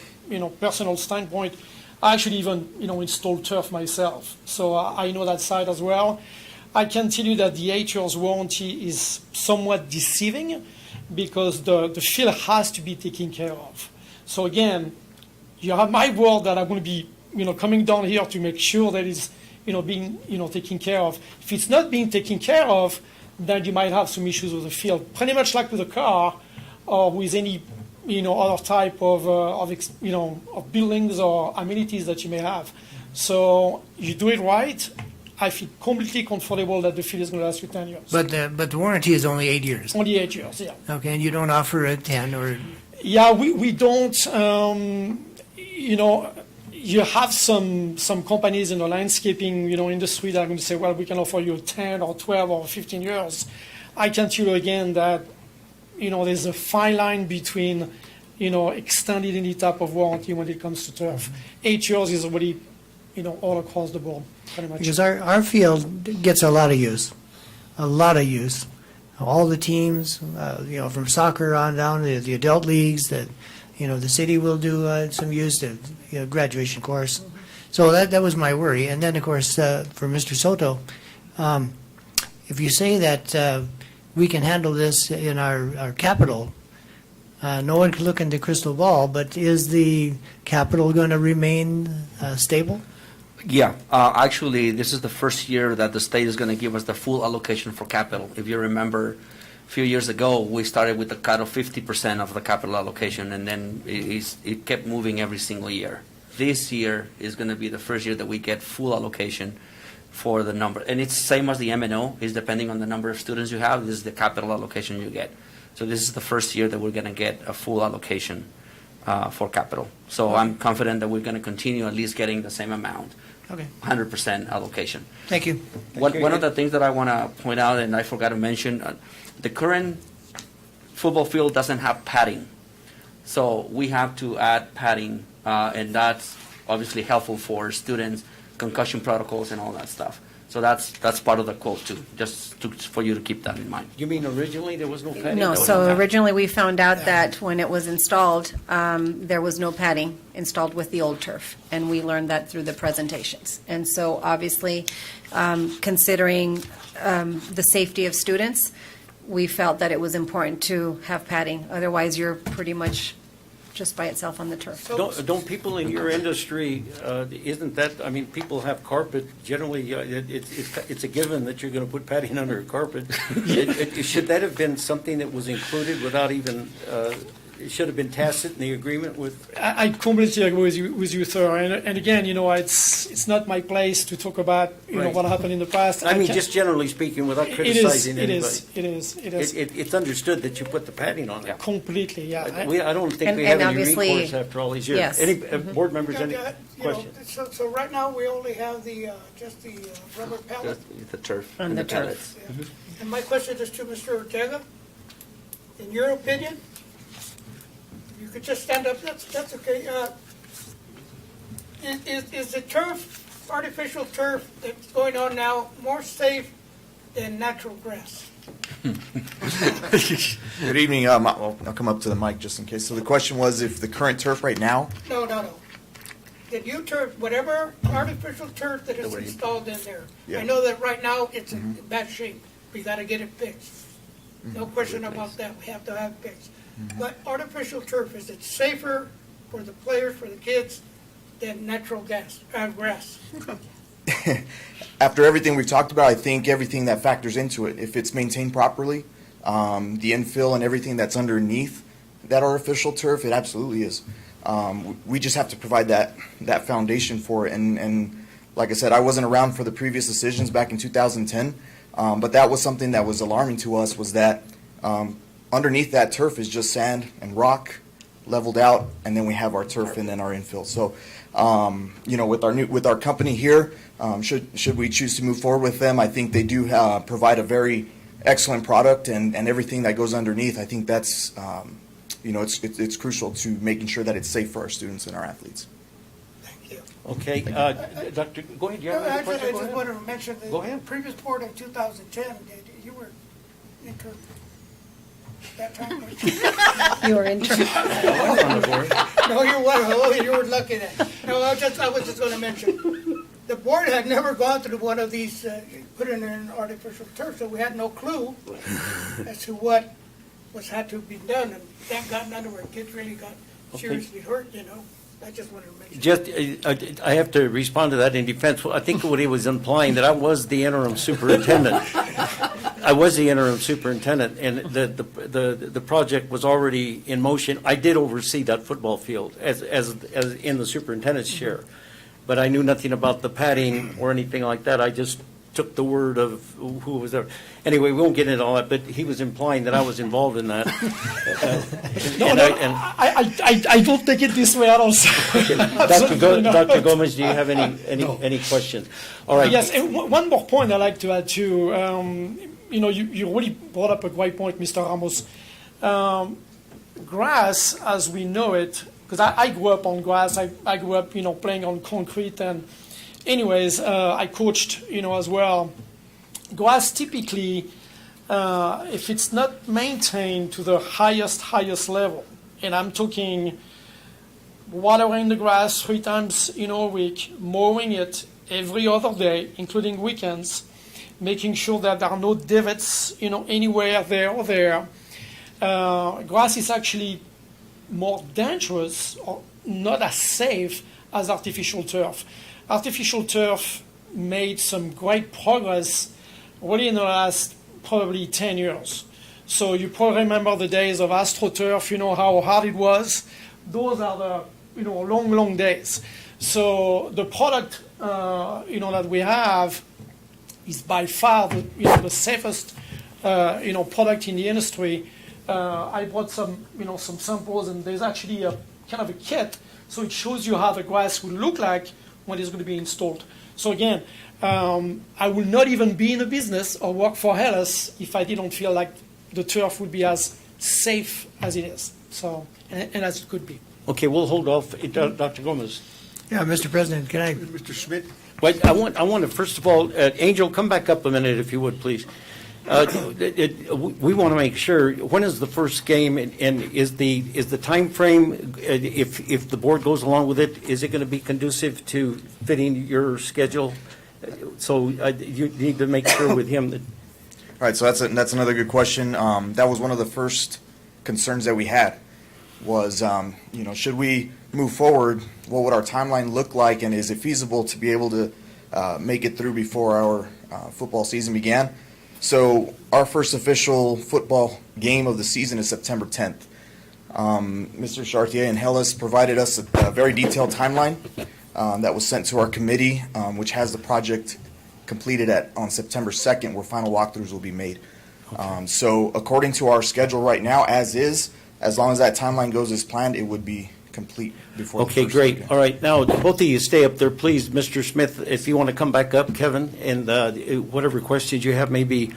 personal standpoint, I actually even, installed turf myself. So I know that side as well. I can tell you that the 8 years warranty is somewhat deceiving because the field has to be taken care of. So again, you have my word that I'm going to be, coming down here to make sure that it's, being, taken care of. If it's not being taken care of, then you might have some issues with the field. Pretty much like with a car or with any, other type of buildings or amenities that you may have. So you do it right, I feel completely comfortable that the field is going to last you 10 years. But the warranty is only 8 years. Only 8 years, yeah. Okay, and you don't offer a 10 or... Yeah, we don't. You have some companies in the landscaping, industry that are going to say, well, we can offer you 10 or 12 or 15 years. I can tell you again that, there's a fine line between, extending any type of warranty when it comes to turf. 8 years is already, all across the board, pretty much. Because our field gets a lot of use, All the teams, from soccer on down to the adult leagues, that, the city will do some use to, graduation course. So that was my worry. And then, of course, for Mr. Soto, if you say that we can handle this in our capital, no one can look into crystal ball, but is the capital going to remain stable? Yeah, actually, this is the first year that the state is going to give us the full allocation for capital. If you remember, a few years ago, we started with a cut of 50% of the capital allocation, and then it kept moving every single year. This year is going to be the first year that we get full allocation for the number. And it's same as the M&O, is depending on the number of students you have, this is the capital allocation you get. So this is the first year that we're going to get a full allocation for capital. So I'm confident that we're going to continue at least getting the same amount. Okay. 100% allocation. Thank you. One of the things that I want to point out, and I forgot to mention, the current football field doesn't have padding. So we have to add padding, and that's obviously helpful for students, concussion protocols and all that stuff. So that's part of the quote too, for you to keep that in mind. You mean originally there was no padding? No, so originally we found out that when it was installed, there was no padding installed with the old turf, and we learned that through the presentations. And so obviously, considering the safety of students, we felt that it was important to have padding. Otherwise, you're pretty much just by itself on the turf. Don't people in your industry, isn't that, I mean, people have carpet, generally, it's a given that you're going to put padding under a carpet. Should that have been something that was included without even, it should have been tacit in the agreement with? I completely agree with you, sir. And again, it's not my place to talk about, Right. what happened in the past. I mean, just generally speaking, without criticizing anybody. It is. It's understood that you put the padding on it. Completely, yeah. I don't think we And have any obviously- recourse after all these years. Yes. Any board members, any Yeah, questions? So right now, we only have just the rubber pellet. The turf. And the turf. pellets. And my question is to Mr. Ortega. In your opinion, you could just stand up, that's okay. Is the turf, artificial turf that's going on now more safe than natural grass? Good evening. I'll come up to the mic just in case. So the question was if the current turf right now, No. The new turf, whatever artificial turf that is installed in there, Yeah. I know that right now it's in bad shape. We gotta get it fixed. No question about that. We have to have it fixed. But artificial turf, is it safer for the players, for the kids, than natural grass? after everything we've talked about, I think everything that factors into it, if it's maintained properly, the infill and everything that's underneath that artificial turf, it absolutely is. We just have to provide that foundation for it. And like I said, I wasn't around for the previous decisions back in 2010, but that was something that was alarming to us, was that underneath that turf is just sand and rock leveled out, and then we have our turf and then our infill. So, with our company here, should we choose to move forward with them, I think they do provide a very excellent product, and everything that goes underneath. I think that's it's crucial to making sure that it's safe for our students and our athletes. Thank you. Okay, Dr., go ahead, do you have another question? I Go just ahead. wanted to mention Go the ahead. previous board in 2010, you were that time? You were in trouble. No, you were looking at. No, I was just going to mention, the board had never gone through one of these, put in an artificial turf, so we had no clue as to what had to be done. And thank God none of our kids really got seriously hurt, you know. I just wanted to mention. Just, I have to respond to that in defense. I think what he was implying, that I was the interim superintendent. I was the interim superintendent, and the project was already in motion. I did oversee that football field as in the superintendent's chair, but I knew nothing about the padding or anything like that. I just took the word of who was there. Anyway, we won't get into all that, but he was implying that I was involved in that. I don't take it this way at all. Dr. Gomez, do you have any questions? All right. Yes, and one more point I'd like to add too. You really brought up a great point, Mr. Ramos. Grass, as we know it, because I grew up on grass. I grew up, playing on concrete, and anyways, I coached, as well. Grass typically, if it's not maintained to the highest level, and I'm talking watering the grass 3 times, a week, mowing it every other day, including weekends, making sure that there are no divots, anywhere there or there. Grass is actually more dangerous or not as safe as artificial turf. Artificial turf made some great progress really in the last probably 10 years. So you probably remember the days of AstroTurf, how hard it was. Those are the, long days. So the product, that we have is by far the safest, product in the industry. I brought some samples, and there's actually a kind of a kit, so it shows you how the grass will look like when it's going to be installed. So again, I will not even be in a business or work for Hellas if I didn't feel like the turf would be as safe as it is, so and as it could be. Okay, we'll hold off. Dr. Gomez. Yeah, Mr. President, can I? Mr. Schmidt? Wait, I want to, first of all, Angel, come back up a minute if you would, please. We want to make sure, when is the first game, and is the time frame, if the board goes along with it, is it going to be conducive to fitting your schedule? So you need to make sure with him that. All right, so that's another good question. That was one of the first concerns that we had was, should we move forward, what would our timeline look like, and is it feasible to be able to make it through before our football season began? So our first official football game of the season is September 10th. Mr. Chartier and Hellas provided us a very detailed timeline that was sent to our committee, which has the project completed on September 2nd, where final walkthroughs will be made. Okay. So according to our schedule right now, as long as that timeline goes as planned, it would be complete before the first great. game. All right, now both of you stay up there, please. Mr. Smith, if you want to come back up, Kevin, and whatever questions you have, maybe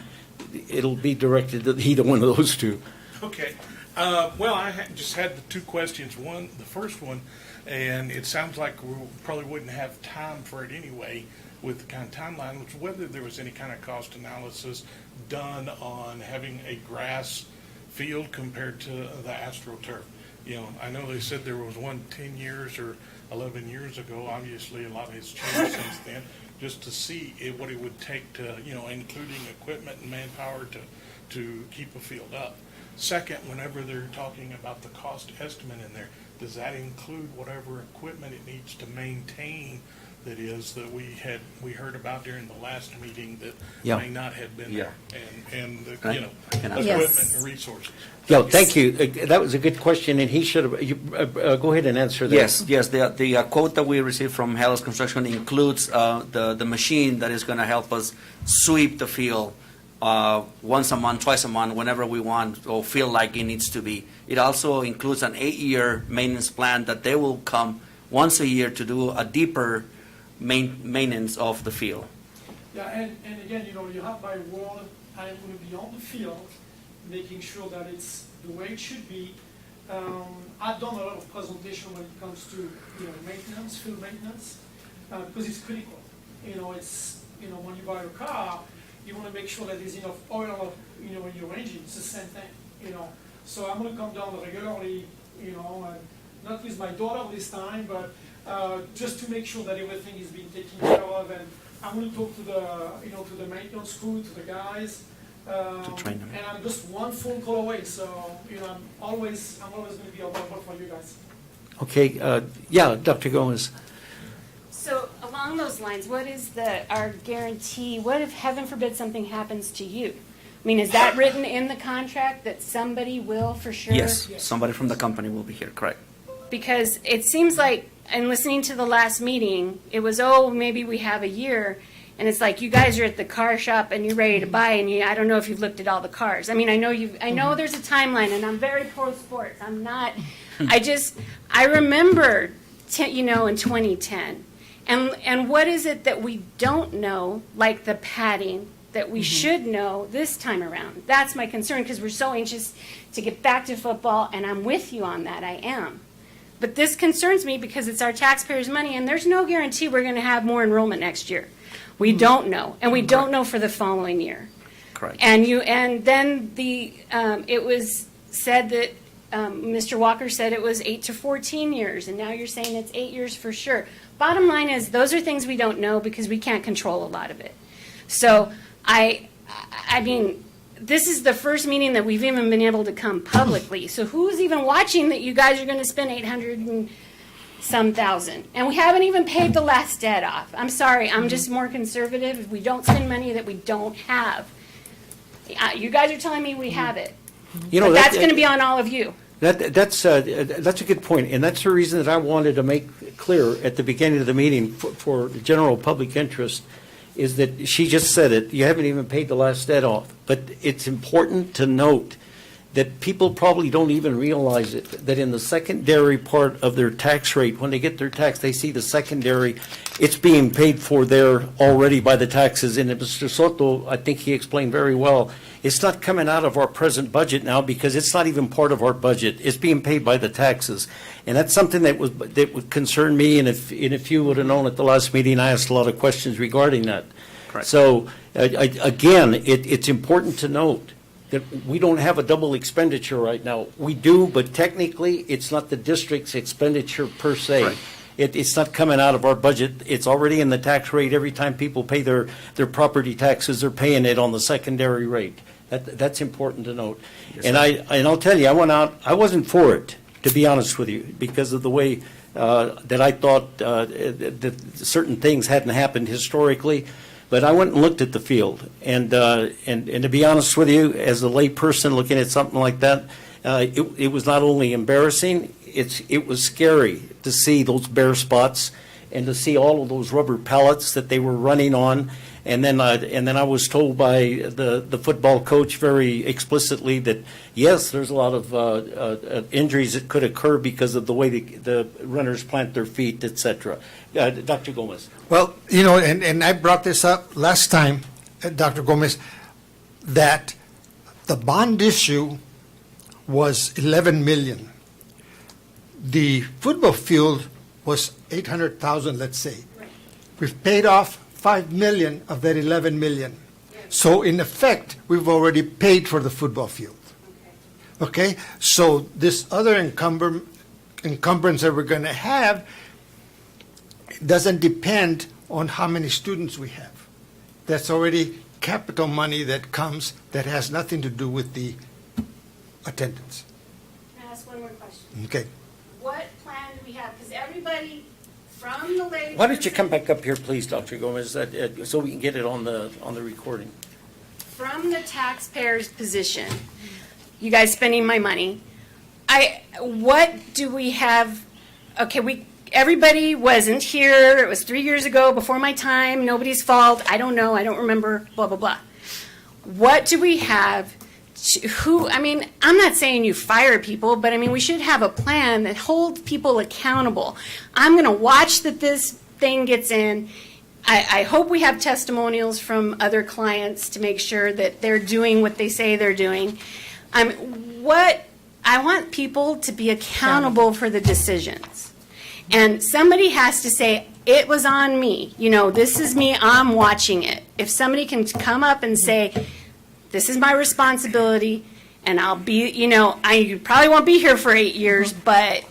it'll be directed to either one of those two. Okay. Well, I just had the 2 questions. The first one, and it sounds like we probably wouldn't have time for it anyway with the kind of timeline, was whether there was any kind of cost analysis done on having a grass field compared to the AstroTurf. I know they said there was one 10 years or 11 years ago. Obviously, a lot has changed since then. Just to see what it would take to, including equipment and manpower to keep a field up. Second, whenever they're talking about the cost estimate in there, does that include whatever equipment it needs to maintain that we heard about during the last meeting that may not have been there, and the, equipment and resources? Yeah, thank you. That was a good question, and he should have. Go ahead and answer that. Yes. The quote that we received from Hellas Construction includes the machine that is going to help us sweep the field once a month, twice a month, whenever we want or feel like it needs to be. It also includes an 8-year maintenance plan that they will come once a year to do a deeper maintenance of the field. Yeah, and again, you have my word. I am going to be on the field, making sure that it's the way it should be. I've done a lot of presentation when it comes to maintenance, field maintenance, because it's critical. It's when you buy a car, you want to make sure that there's enough oil in your engine. It's the same thing. So I'm going to come down regularly, and not with my daughter this time, but just to make sure that everything is being taken care of. And I'm going to talk to the maintenance crew, to the guys. train them. And I'm just one phone call away, so, I'm always going to be available for you guys. Okay, yeah, Dr. Gomez. So along those lines, what is our guarantee? What if, heaven forbid, something happens to you? I mean, is that written in the contract that somebody will for sure? Yes, somebody from the company will be here, correct. Because it seems like, in listening to the last meeting, it was, maybe we have a year, and it's like you guys are at the car shop and you're ready to buy, and I don't know if you've looked at all the cars. I mean, I know there's a timeline, and I'm very pro sports. I'm not. I remember, in 2010, and what is it that we don't know, like the padding, that we should know this time around? That's my concern, because we're so anxious to get back to football, and I'm with you on that. I am. But this concerns me because it's our taxpayers' money, and there's no guarantee we're going to have more enrollment next year. We don't know, and we don't know for the following year. Correct. And then it was said that Mr. Walker said it was 8 to 14 years, and now you're saying it's 8 years for sure. Bottom line is, those are things we don't know because we can't control a lot of it. So I mean, this is the first meeting that we've even been able to come publicly. So who's even watching that you guys are going to spend 800 and some thousand? And we haven't even paid the last debt off. I'm sorry, I'm just more conservative. If we don't spend money that we don't have, you guys are telling me we have it. But that's going to be on all of you. That's a good point, and that's the reason that I wanted to make clear at the beginning of the meeting for the general public interest, is that she just said it, you haven't even paid the last debt off. But it's important to note that people probably don't even realize it, that in the secondary part of their tax rate, when they get their tax, they see the secondary, it's being paid for there already by the taxes. And Mr. Soto, I think he explained very well, it's not coming out of our present budget now because it's not even part of our budget. It's being paid by the taxes. And that's something that would concern me, and if you would have known at the last meeting, I asked a lot of questions regarding that. Correct. So, again, it's important to note that we don't have a double expenditure right now. We do, but technically, it's not the district's expenditure per se. Right. It's not coming out of our budget. It's already in the tax rate. Every time people pay their property taxes, they're paying it on the secondary rate. That's important to note. Yes, And I'll tell you, I wasn't for it, to be honest with you, because of the way that I thought that certain things hadn't happened historically. But I went and looked at the field, and to be honest with you, as a layperson looking at something like that, it was not only embarrassing, it was scary to see those bare spots and to see all of those rubber pallets that they were running on. And then I was told by the football coach very explicitly that, yes, there's a lot of injuries that could occur because of the way the runners plant their feet, et cetera. Dr. Gomez. Well, and I brought this up last time, Dr. Gomez, that the bond issue was 11 million. The football field was 800,000, let's say. We've paid off 5 million of that 11 million. So in effect, we've already paid for the football field. Okay? So this other encumbrance that we're going to have doesn't depend on how many students we have. That's already capital money that comes that has nothing to do with the attendance. Can I ask one more question? Okay. What plan do we have? Because everybody from the lady. Why don't you come back up here, please, Dr. Gomez, so we can get it on the recording. From the taxpayer's position, you guys spending my money, what do we have? Okay, everybody wasn't here. It was 3 years ago, before my time. Nobody's fault. I don't know. I don't remember. Blah blah blah. What do we have? I'm not saying you fire people, but we should have a plan that holds people accountable. I'm going to watch that this thing gets in. I hope we have testimonials from other clients to make sure that they're doing what they say they're doing. I want people to be accountable for the decisions. And somebody has to say, it was on me. This is me. I'm watching it. If somebody can come up and say, this is my responsibility, And I'll be, I probably won't be here for 8 years, but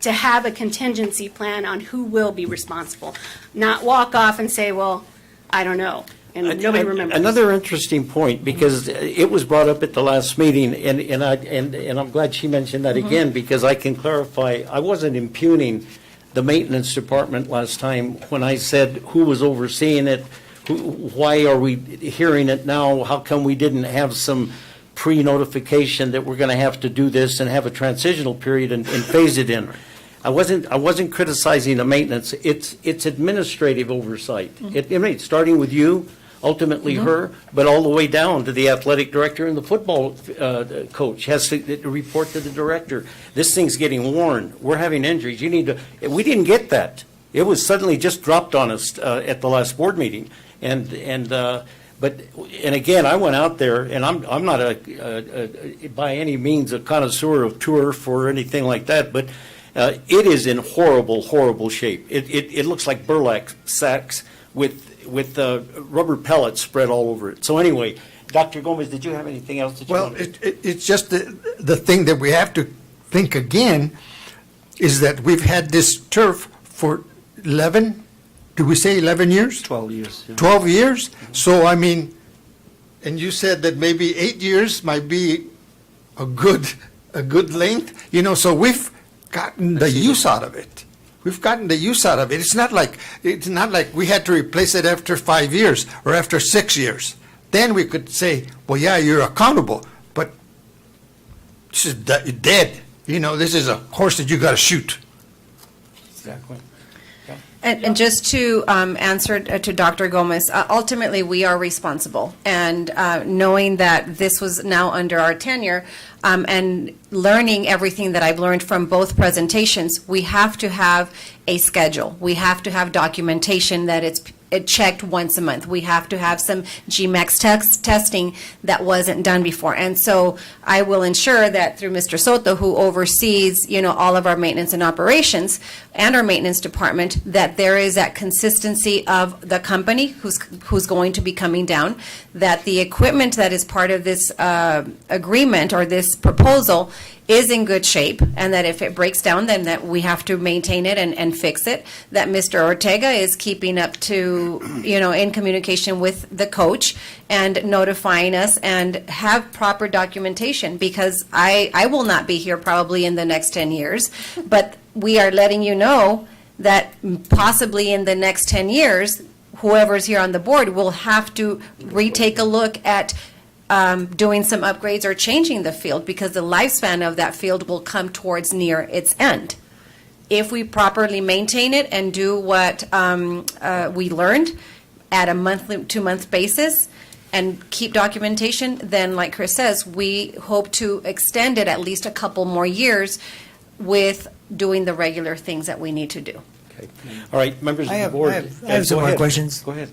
to have a contingency plan on who will be responsible. Not walk off and say, well, I don't know, and nobody remembers. Another interesting point, because it was brought up at the last meeting, and I'm glad she mentioned that again, because I can clarify, I wasn't impugning the maintenance department last time when I said who was overseeing it, why are we hearing it now, how come we didn't have some pre-notification that we're going to have to do this and have a transitional period and phase it in. I wasn't criticizing the maintenance. It's administrative oversight. Starting with you, ultimately her, but all the way down to the athletic director and the football coach has to report to the director. This thing's getting worn. We're having injuries. We didn't get that. It was suddenly just dropped on us at the last board meeting. But again, I went out there, and I'm not by any means a connoisseur of turf or anything like that, but it is in horrible, horrible shape. It looks like burlap sacks with rubber pellets spread all over it. So anyway, Dr. Gomez, did you have anything else that you wanted? It's just the thing that we have to think again is that we've had this turf for 11 years? 12 years. Yeah. 12 years? So, I mean, and you said that maybe 8 years might be a good length, so we've gotten the use out of it. We've gotten the use out of it. It's not like we had to replace it after 5 years or after 6 years. Then we could say, well, yeah, you're accountable, but this is dead. This is a horse that you got to shoot. Exactly. And just to answer to Dr. Gomez, ultimately, we are responsible. And knowing that this was now under our tenure and learning everything that I've learned from both presentations, we have to have a schedule. We have to have documentation that it's checked once a month. We have to have some GMAX testing that wasn't done before. And so I will ensure that through Mr. Soto, who oversees, all of our maintenance and operations and our maintenance department, that there is that consistency of the company who's going to be coming down, that the equipment that is part of this agreement or this proposal is in good shape, and that if it breaks down, then that we have to maintain it and fix it, that Mr. Ortega is keeping up to, in communication with the coach and notifying us and have proper documentation, because I will not be here probably in the next 10 years, but we are letting you know that possibly in the next 10 years, whoever's here on the board will have to retake a look at doing some upgrades or changing the field, because the lifespan of that field will come towards near its end. If we properly maintain it and do what we learned at a monthly, 2-month basis and keep documentation, then like Chris says, we hope to extend it at least a couple more years with doing the regular things that we need to do. Okay. All right, members of the board. I have some more questions. Go ahead.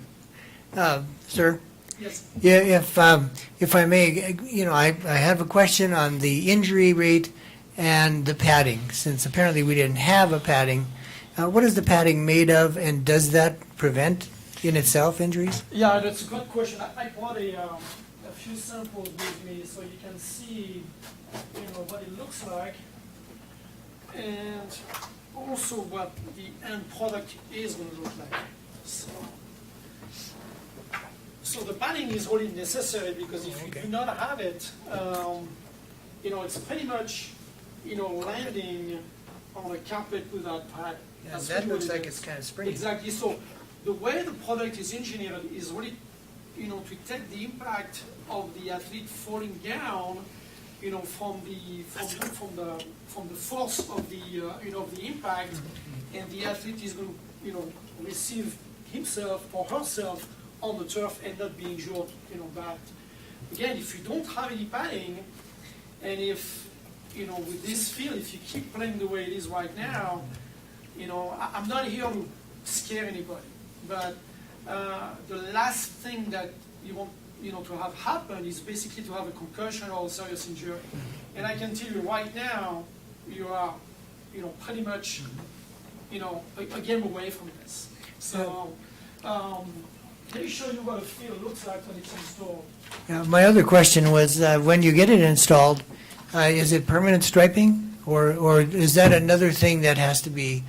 Sir? Yes. Yeah, if I may, I have a question on the injury rate and the padding, since apparently we didn't have a padding. What is the padding made of, and does that prevent in itself injuries? Yeah, that's a good question. I brought a few samples with me so you can see, what it looks like, and also what the end product is going to look like. So the padding is really necessary, because if you do not have it, it's pretty much, landing on a carpet without padding. Yeah, that looks like it's kind of springy. Exactly. So the way the product is engineered is really, to take the impact of the athlete falling down, from the force of the impact, and the athlete is going to, receive himself or herself on the turf and not be injured, bad. Again, if you don't have any padding, and if, with this field, if you keep playing the way it is right now, I'm not here to scare anybody, but the last thing that you want, to have happen is basically to have a concussion or a serious injury. And I can tell you right now, you are, pretty much, a game away from this. So, Let me show you what a field looks like when it's installed. My other question was, when you get it installed, is it permanent striping? Or is that another thing that has to be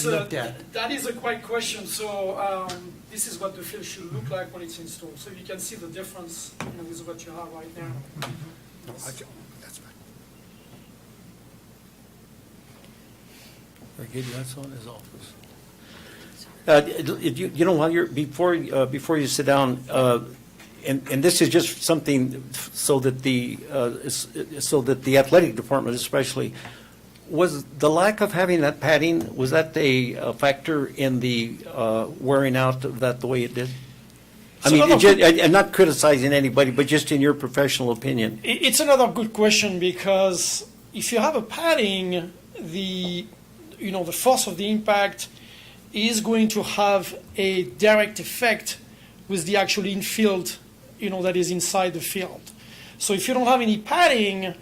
looked at? That is a great question. So this is what the field should look like when it's installed. So you can see the difference with what you have right now. That's fine. Very good, that's on his office. You know, while you're, before you sit down, and this is just something so that the athletic department especially, was the lack of having that padding, was that a factor in the wearing out of that the way it did? I mean, I'm not criticizing anybody, but just in your professional opinion. It's another good question, because if you have a padding, the force of the impact is going to have a direct effect with the actual infield, that is inside the field. So if you don't have any padding,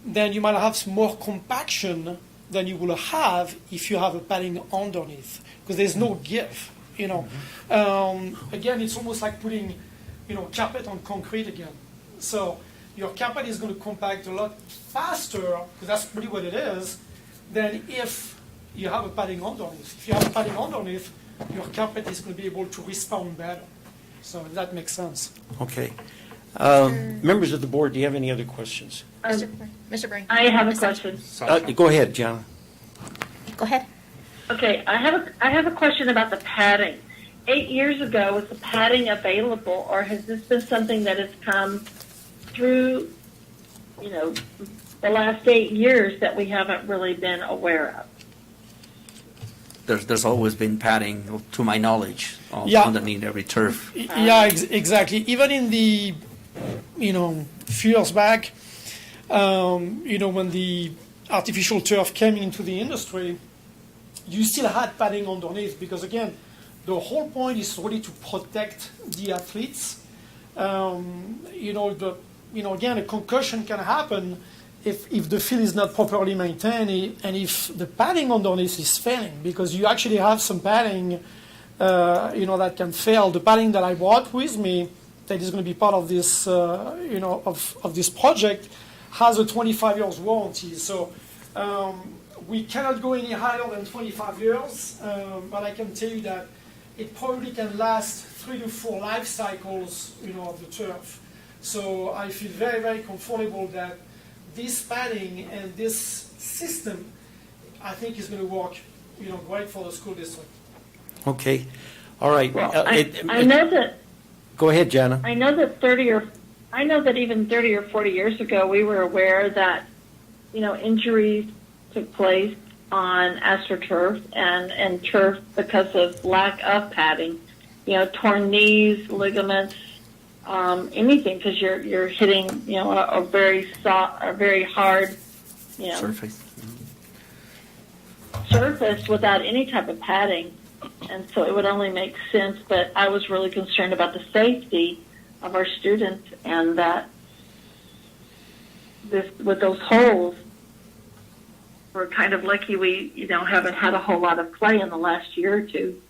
then you might have some more compaction than you will have if you have a padding underneath, because there's no give. Again, it's almost like putting, carpet on concrete again. So your carpet is going to compact a lot faster, because that's really what it is, than if you have a padding underneath. If you have a padding underneath, your carpet is going to be able to respond better. So if that makes sense. Okay. Members of the board, do you have any other questions? Mr. Bray. I have a question. Go ahead, John. Go ahead. Okay, I have a question about the padding. 8 years ago, was the padding available, or has this been something that has come through, the last 8 years that we haven't really been aware of? There's always been padding, to my knowledge, underneath every turf. Yeah, exactly. Even in the, few years back, when the artificial turf came into the industry, you still had padding underneath, because again, the whole point is really to protect the athletes. Again, a concussion can happen if the field is not properly maintained, and if the padding underneath is failing, because you actually have some padding, that can fail. The padding that I brought with me, that is going to be part of this, of this project, has a 25 years warranty. So we cannot go any higher than 25 years, but I can tell you that it probably can last 3 to 4 life cycles, of the turf. So I feel very, very comfortable that this padding and this system, I think, is going to work, great for the school district. Okay. All right. Well, I know that. Go ahead, Jana. I know that even 30 or 40 years ago, we were aware that, injuries took place on AstroTurf and turf because of lack of padding. Torn knees, ligaments, anything, because you're hitting, a very soft, a very hard, surface without any type of padding, and so it would only make sense. But I was really concerned about the safety of our students, and that with those holes, we're kind of lucky we, haven't had a whole lot of play in the last year or two.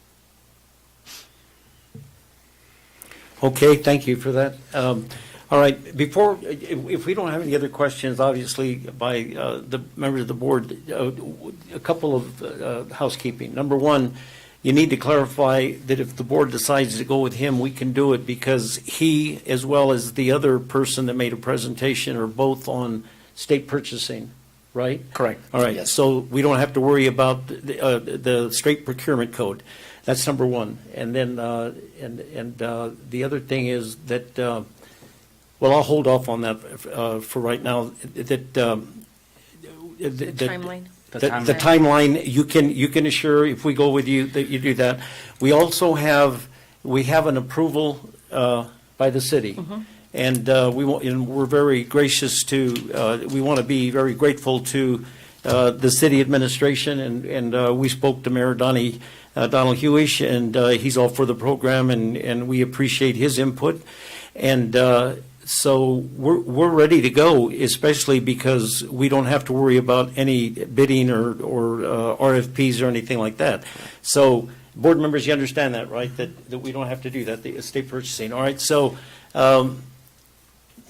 Okay, thank you for that. All right, if we don't have any other questions, obviously, by the members of the board, a couple of housekeeping. Number one, you need to clarify that if the board decides to go with him, we can do it, because he, as well as the other person that made a presentation, are both on state purchasing, right? Correct. All right, Yes. so we don't have to worry about the straight procurement code. That's number one. And then, the other thing is that, well, I'll hold off on that for right now. The timeline. The timeline, you can assure, if we go with you, that you do that. We also have an approval by the city. And we're very gracious to, we want to be very grateful to the city administration, and we spoke to Mayor Donald Hewish, and he's all for the program, and we appreciate his input. And so we're ready to go, especially because we don't have to worry about any bidding or RFPs or anything like that. So Board members, you understand that, right? That we don't have to do that, the estate purchasing. All right, so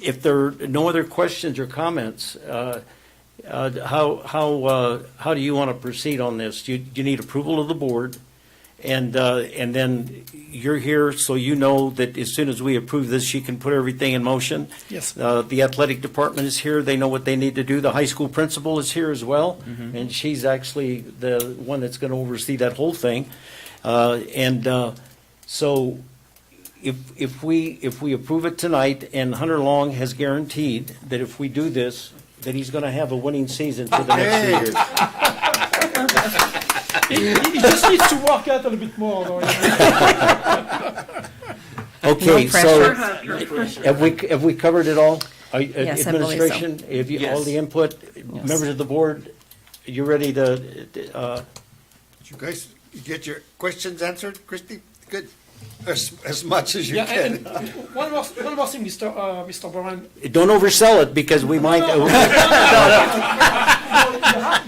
if there are no other questions or comments, how do you want to proceed on this? Do you need approval of the board? And then you're here, so you know that as soon as we approve this, you can put everything in motion. Yes. The athletic department is here. They know what they need to do. The high school principal is here as well, and she's actually the one that's going to oversee that whole thing. So if we approve it tonight, and Hunter Long has guaranteed that if we do this, that he's going to have a winning season for the next 3 years. He just needs to work out a little bit more, though. Okay, No so pressure. have we covered it all? Yes, I believe so. Administration, have you, all the input, members of the board, you ready to, Did you guys get your questions answered, Christie? Good. As much as you Yeah, can. and one more thing, Mr. Brown. don't oversell it, because we might.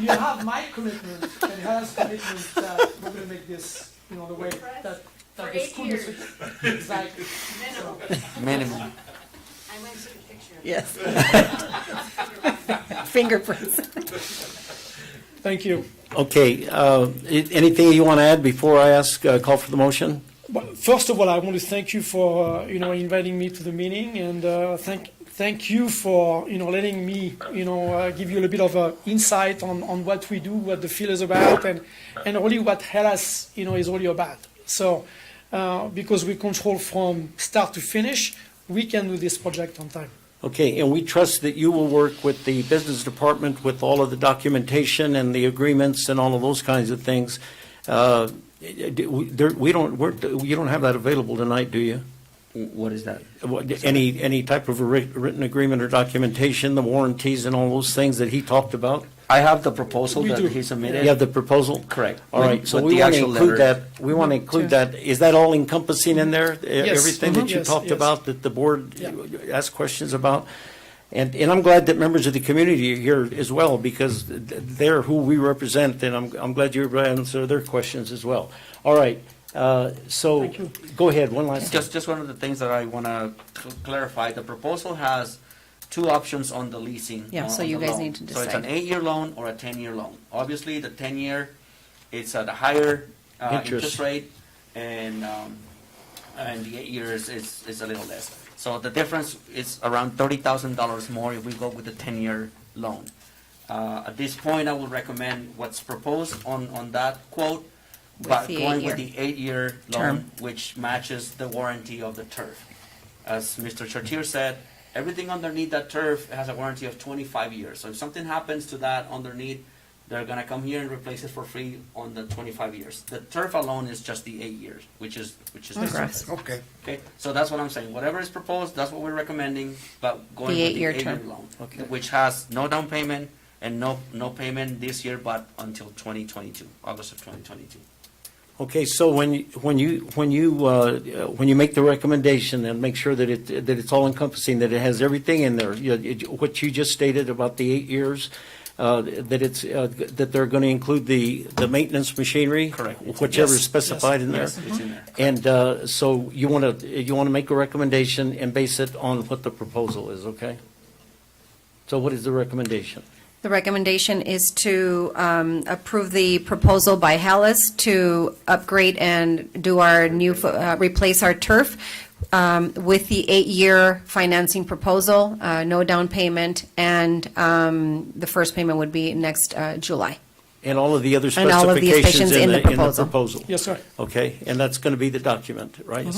You have my commitment, and he has commitment that we're going to make this, the way that For the 8 school years. district. Exactly. Minimum. I went to the picture. Yes. Fingerprints. Thank you. Okay, anything you want to add before I call for the motion? Well, first of all, I want to thank you for inviting me to the meeting, and thank you for letting me give you a little bit of insight on what we do, what the field is about, and really what HELAS is really about. So because we control from start to finish, we can do this project on time. Okay, and we trust that you will work with the business department with all of the documentation and the agreements and all of those kinds of things. You don't have that available tonight, do you? What is that? Any type of a written agreement or documentation, the warranties and all those things that he talked about? I have the proposal We that do. he submitted. You have the proposal? Correct. All right, so With we the want to actual include letter. that, we want to include that. Is that all encompassing in there? Yes. Everything that you Yes, talked yes. about, that the board Yeah. asked questions about? And I'm glad that members of the community are here as well, because they're who we represent, and I'm glad you're able to answer their questions as well. All right, so, go ahead, one last thing. Just one of the things that I want to clarify, the proposal has two options on the leasing. Yeah, so on you the guys loan. need to So it's an decide. 8-year loan or a 10-year loan. Obviously, the 10-year, it's at a higher interest rate, and the 8 years is a little less. So the difference is around $30,000 more if we go with the 10-year loan. At this point, I would recommend what's proposed on that quote, but the going 8-year with the 8-year loan, term. which matches the warranty of the turf. As Mr. Chartier said, everything underneath that turf has a warranty of 25 years. So if something happens to that underneath, they're going to come here and replace it for free on the 25 years. The turf alone is just the 8 years, which is Gross. Okay. Okay, so that's what I'm saying. Whatever is proposed, that's what we're recommending, but going The with the 8-year 8-year term. loan, Okay. which has no down payment and no payment this year, but until 2022, August of 2022. Okay, so when you make the recommendation, and make sure that it's all encompassing, that it has everything in there, what you just stated about the 8 years, that they're going to include the maintenance machinery? Correct. Whichever is Yes, specified in there? yes. It's in there. And so you want to make a recommendation and base it on what the proposal is, okay? So what is the recommendation? The recommendation is to approve the proposal by HELAS to upgrade and do our new, replace our turf with the 8-year financing proposal, no down payment, and the first payment would be next July. And all of the other And all of the specifications in the proposal. proposal? Yes, sir. Okay, and that's going to be the document, right?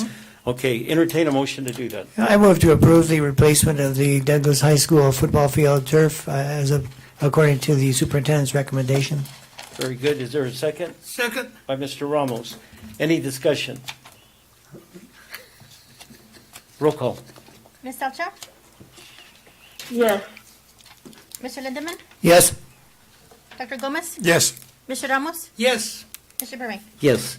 Okay, entertain a motion to do that. I move to approve the replacement of the Douglas High School football field turf according to the superintendent's recommendation. Very good. Is there a second? Second, By Mr. Ramos. Any discussion? Roll call. Ms. Telcha? Yes. Mr. Lindemann? Yes. Dr. Gomez? Yes. Mr. Ramos? yes. Mr. Burbank? Yes.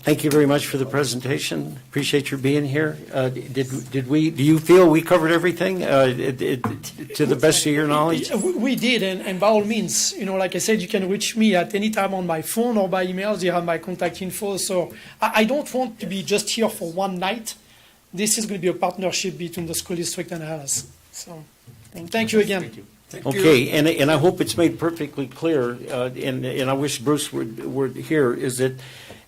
Thank you very much for the presentation. Appreciate your being here. Do you feel we covered everything to the best of your knowledge? We did, and by all means, like I said, you can reach me at any time on my phone or by emails. You have my contact info. So I don't want to be just here for one night. This is going to be a partnership between the school district and Alice. So thank you again. Okay, and I hope it's made perfectly clear, and I wish Bruce were here, is that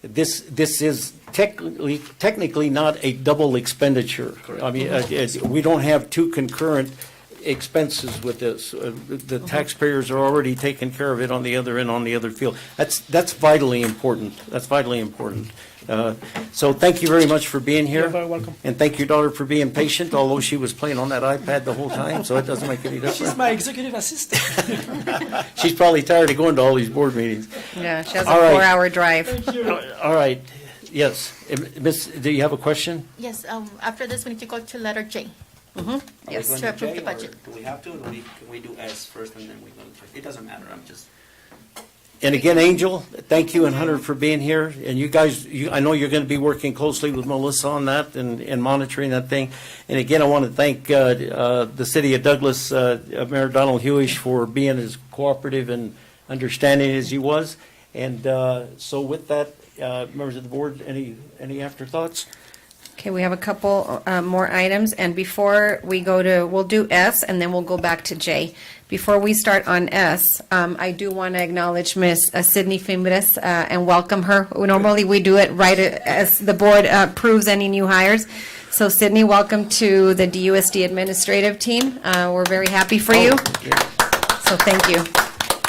this is technically not a double expenditure. I mean, we don't have two concurrent expenses with this. The taxpayers are already taking care of it on the other end, on the other field. That's vitally important. That's vitally important. So thank you very much for being here. You're very welcome. And thank your daughter for being patient, although she was playing on that iPad the whole time, so it doesn't make any difference. She's my executive assistant. She's probably tired of going to all these board meetings. Yeah, she has a All right. 4-hour drive. All right, yes. Miss, do you have a question? Yes, after this, we need to go to letter J. Yes. To approve the budget. Do we have to, or can we do S first and then we go to, it doesn't matter, I'm just. And again, Angel, thank you and Hunter for being here. And you guys, I know you're going to be working closely with Melissa on that and monitoring that thing. And again, I want to thank the city of Douglas, Mayor Donald Hewish, for being as cooperative and understanding as he was. And so with that, members of the board, any afterthoughts? Okay, we have a couple more items, and before we go to, we'll do S, and then we'll go back to J. Before we start on S, I do want to acknowledge Miss Sydney Fimbres and welcome her. Normally, we do it right as the board approves any new hires. So Sydney, welcome to the DUSD administrative team. We're very happy for you. So thank you.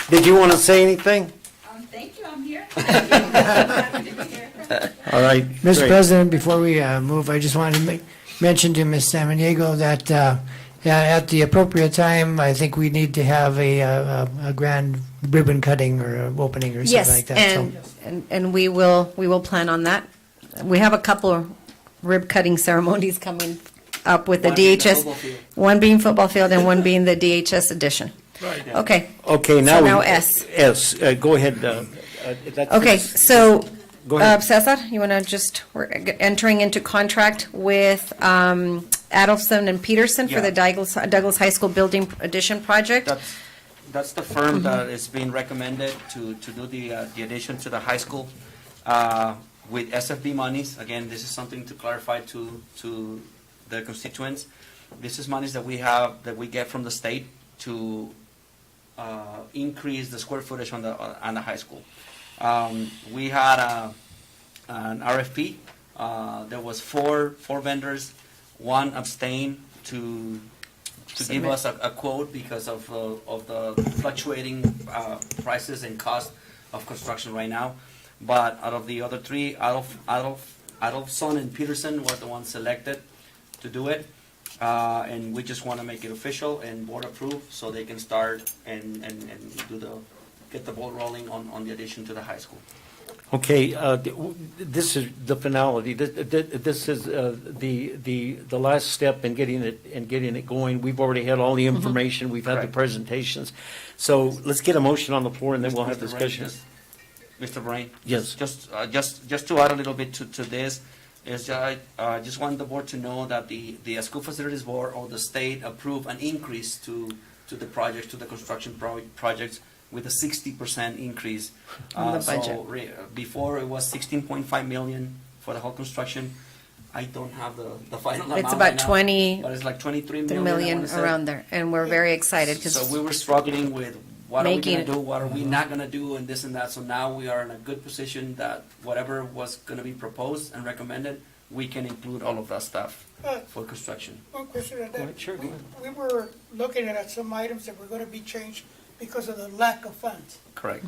Did you want to say anything? Thank you, I'm here. All right. Mr. great. President, before we move, I just wanted to mention to Ms. Samaniego that at the appropriate time, I think we need to have a grand ribbon cutting or opening or something like that. Yes, and we will plan on that. We have a couple of rib cutting ceremonies coming up with the One being the DHS, football field. one being football field and one being the DHS edition. Right. Okay. Okay, now So we. now S. S, go ahead. That's- Okay, so, Go ahead. Cesar, you want to just, we're entering into contract with Adelson and Peterson for the Douglas High School Building Addition Project? That's the firm that is being recommended to do the addition to the high school with SFB monies. Again, this is something to clarify to the constituents. This is monies that we have, that we get from the state to increase the square footage on the high school. We had an RFP. There was four vendors. One abstained to give us a quote because of the fluctuating prices and cost of construction right now. But out of the other three, Adolfson and Peterson were the ones selected to do it. And we just want to make it official and board approved so they can start and get the ball rolling on the addition to the high school. Okay, this is the finality. This is the last step in getting it going. We've already had all the information. We've had the Correct. presentations. So let's get a motion on the floor and then we'll have Mr. discussion. Mr. Brain? Yes. Just to add a little bit to this, is I just want the board to know that the School Facilities Board or the state approved an increase to the projects, to the construction projects, with a 60% increase. On the budget. So before it was 16.5 million for the whole construction. I don't have the final amount It's right about now, 20 but it's like 23 million. I million wanna say. around there, and we're very excited So because we were struggling with what are we Making going to it- do, what are we not going to do, and this and that. So now we are in a good position that whatever was going to be proposed and recommended, we can include all of that stuff for construction. One question on Go that. ahead, sure, go ahead. We were looking at some items that were going to be changed because of the lack of funds. Correct.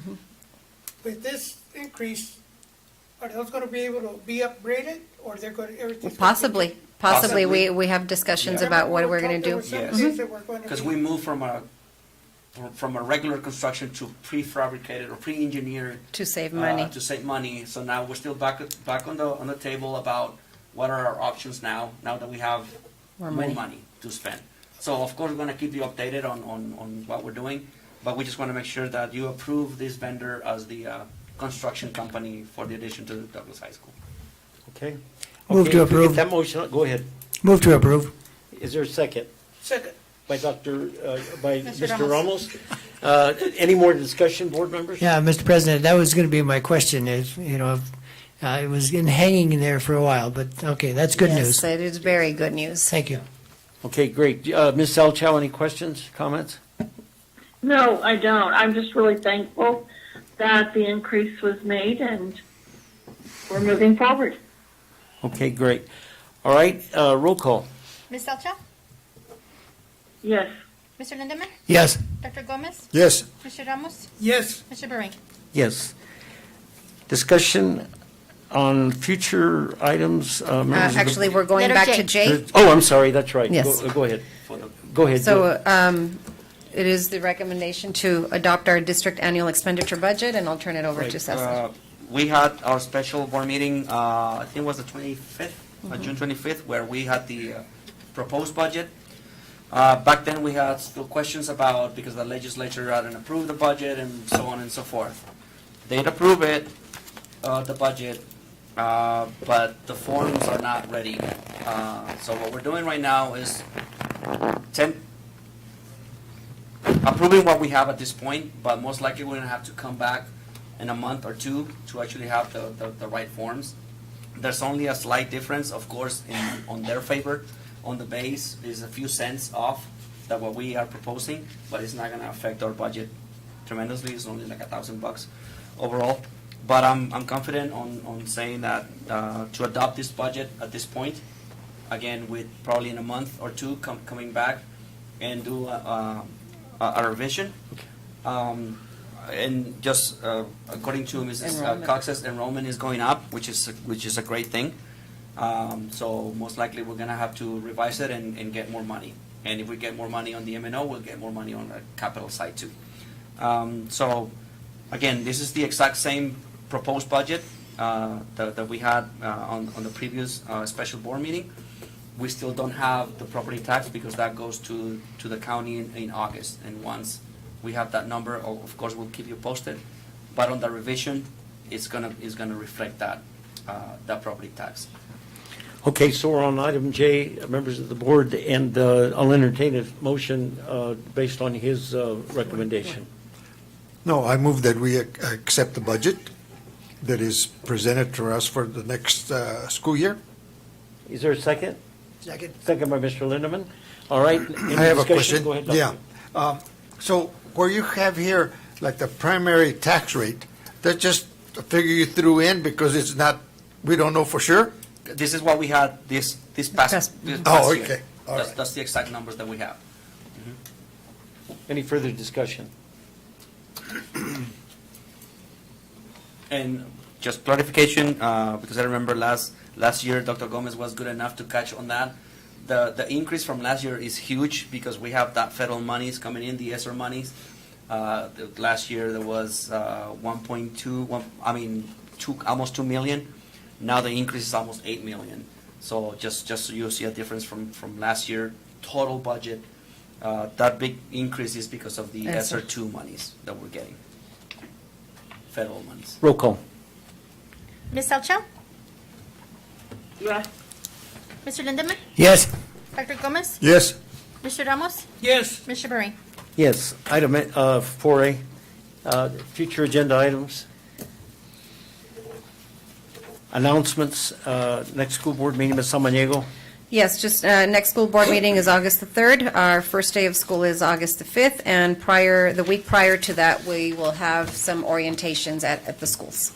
With this increase, are those going to be able to be upgraded, or they're going to, everything's? possibly, Possibly. we have discussions about what we're going to do. Yes. Because we moved from a regular construction to prefabricated or pre-engineered To save money. to save money. So now we're still back on the table about what are our options now that we have More more money. money to spend. So of course, we're going to keep you updated on what we're doing, but we just want to make sure that you approve this vendor as the construction company for the addition to Douglas High School. Okay? Move Okay, to if we get approve. that motion, go ahead. Move to approve. Is there a second? Second. By by Mr. Mr. Ramos? Any more discussion, board members? Yeah, Mr. President, that was going to be my question. Is it was hanging in there for a while, but okay, that's good news. Yes, it is very good news. Thank you. Okay, great. Ms. Salchow, any questions, comments? No, I don't. I'm just really thankful that the increase was made and we're moving forward. Okay, great. All right, roll call. Ms. Salcha? Yes. Mr. Lindemann? Yes. Dr. Gomez? Yes. Mr. Ramos? Yes. Mr. Bering? Yes. Discussion on future items. Members of the- Actually, we're going Letter back J. to J. Oh, I'm sorry, that's right. Yes. Go ahead. Go ahead. So it is the recommendation to adopt our district annual expenditure budget, and I'll turn it over to Cesar. We had our special board meeting, I think it was the 25th, June 25th, where we had the proposed budget. Back then, we had still questions about, because the legislature hadn't approved the budget and so on and so forth. They'd approve it, the budget, but the forms are not ready yet. So what we're doing right now is approving what we have at this point, but most likely we're gonna have to come back in a month or two to actually have the right forms. There's only a slight difference, of course, on their favor. On the base is a few cents off than what we are proposing, but it's not gonna affect our budget tremendously. It's only like $1,000 overall. But I'm confident on saying that to adopt this budget at this point, again, with probably in a month or two coming back and do a revision. And just according to Mrs. Enrollment. Cox's, enrollment is going up, which is a great thing. So most likely we're gonna have to revise it and get more money. And if we get more money on the M&O, we'll get more money on the capital side too. So again, this is the exact same proposed budget that we had on the previous special board meeting. We still don't have the property tax because that goes to the county in August. And once we have that number, of course, we'll keep you posted. But on the revision, it's gonna reflect that property tax. Okay, so we're on item J, members of the board, and I'll entertain a motion based on his recommendation. No, I move that we accept the budget that is presented to us for the next school year. Is there a second? Second. Second by Mr. Lindemann. All right. Any I have a discussion? question. Go ahead, Dr. Yeah. So where you have here, like the primary tax rate, that's just a figure you threw in because it's not, we don't know for sure? This is what we had this past year. Oh, okay. All right. That's the exact numbers that we have. Any further discussion? And just clarification, because I remember last year, Dr. Gomez was good enough to catch on that. The increase from last year is huge because we have that federal monies coming in, the ESSER monies. Last year there was 1.2, almost 2 million. Now the increase is almost 8 million. So just so you see a difference from last year, total budget, that big increase is because of the ESSER 2 monies that we're getting, federal monies. Roll call. Ms. Salcha? Yes. Mr. Lindemann? Yes. Dr. Gomez? Yes. Mr. Ramos? Yes. Mr. Bering? Yes. Item 4A, future agenda items. Announcements, next school board meeting, Ms. Samaniego. Yes, just next school board meeting is August the 3rd. Our first day of school is August the 5th, and the week prior to that, we will have some orientations at the schools.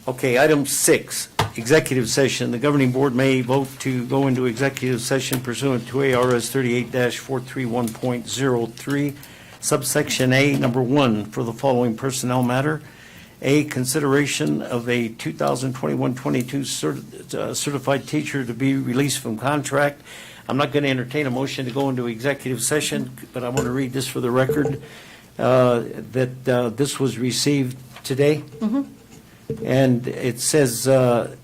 Okay, item 6, executive session. The governing board may vote to go into executive session pursuant to ARS 38-431.03, subsection A, number 1, for the following personnel matter. A, consideration of a 2021-22 certified teacher to be released from contract. I'm not going to entertain a motion to go into executive session, but I want to read this for the record, that this was received today. And it says, in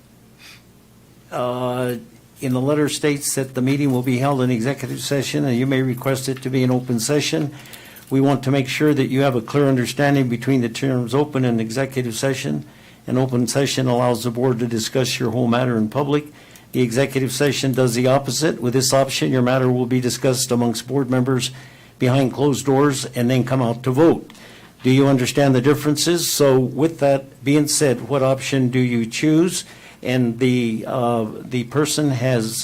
the letter states that the meeting will be held in executive session, and you may request it to be an open session. We want to make sure that you have a clear understanding between the terms open and executive session, An open session allows the board to discuss your whole matter in public. The executive session does the opposite. With this option, your matter will be discussed amongst board members behind closed doors and then come out to vote. Do you understand the differences? So with that being said, what option do you choose? And the person has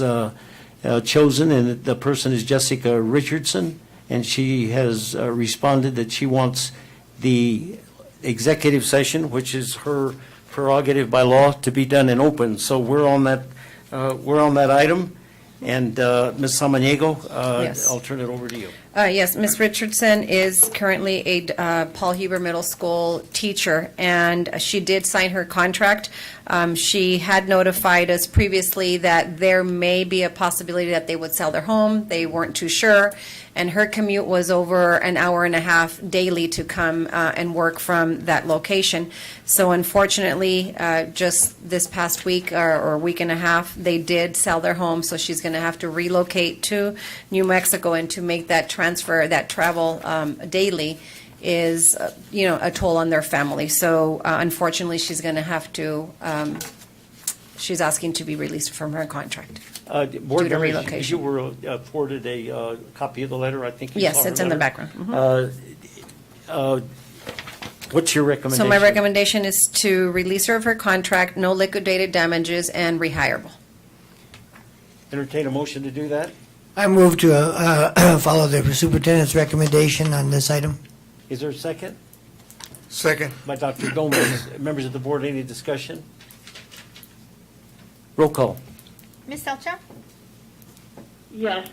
chosen, and the person is Jessica Richardson, and she has responded that she wants the executive session, which is her prerogative by law, to be done in open. So we're on that item. And Ms. Samaniego, Yes. I'll turn it over to you. Yes, Ms. Richardson is currently a Paul Huber Middle School teacher, and she did sign her contract. She had notified us previously that there may be a possibility that they would sell their home. They weren't too sure, and her commute was over an hour and a half daily to come and work from that location. So unfortunately, just this past week or week and a half, they did sell their home, so she's going to have to relocate to New Mexico, and to make that transfer, that travel daily is, a toll on their family. So unfortunately, she's going to have to, she's asking to be released from her contract. Board Due to members, relocation. you were afforded a copy of the letter, I think you Yes, saw her it's in the letter. background. Mhm. What's your recommendation? So my recommendation is to release her of her contract, no liquidated damages, and rehireable. Entertain a motion to do that? I move to follow the superintendent's recommendation on this item. Is there a second? Second. By Dr. Gomez. Members of the board, any discussion? Roll call. Ms. Salcha? Yes.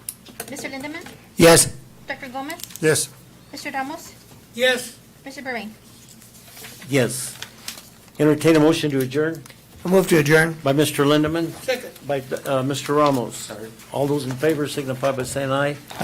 Mr. Lindemann? Yes. Dr. Gomez? Yes. Mr. Ramos? Yes, Mr. Bermain? Yes. Entertain a motion to adjourn I move to adjourn. by Mr. Lindeman, second. by Mr. Ramos. All those in favor signify by saying aye.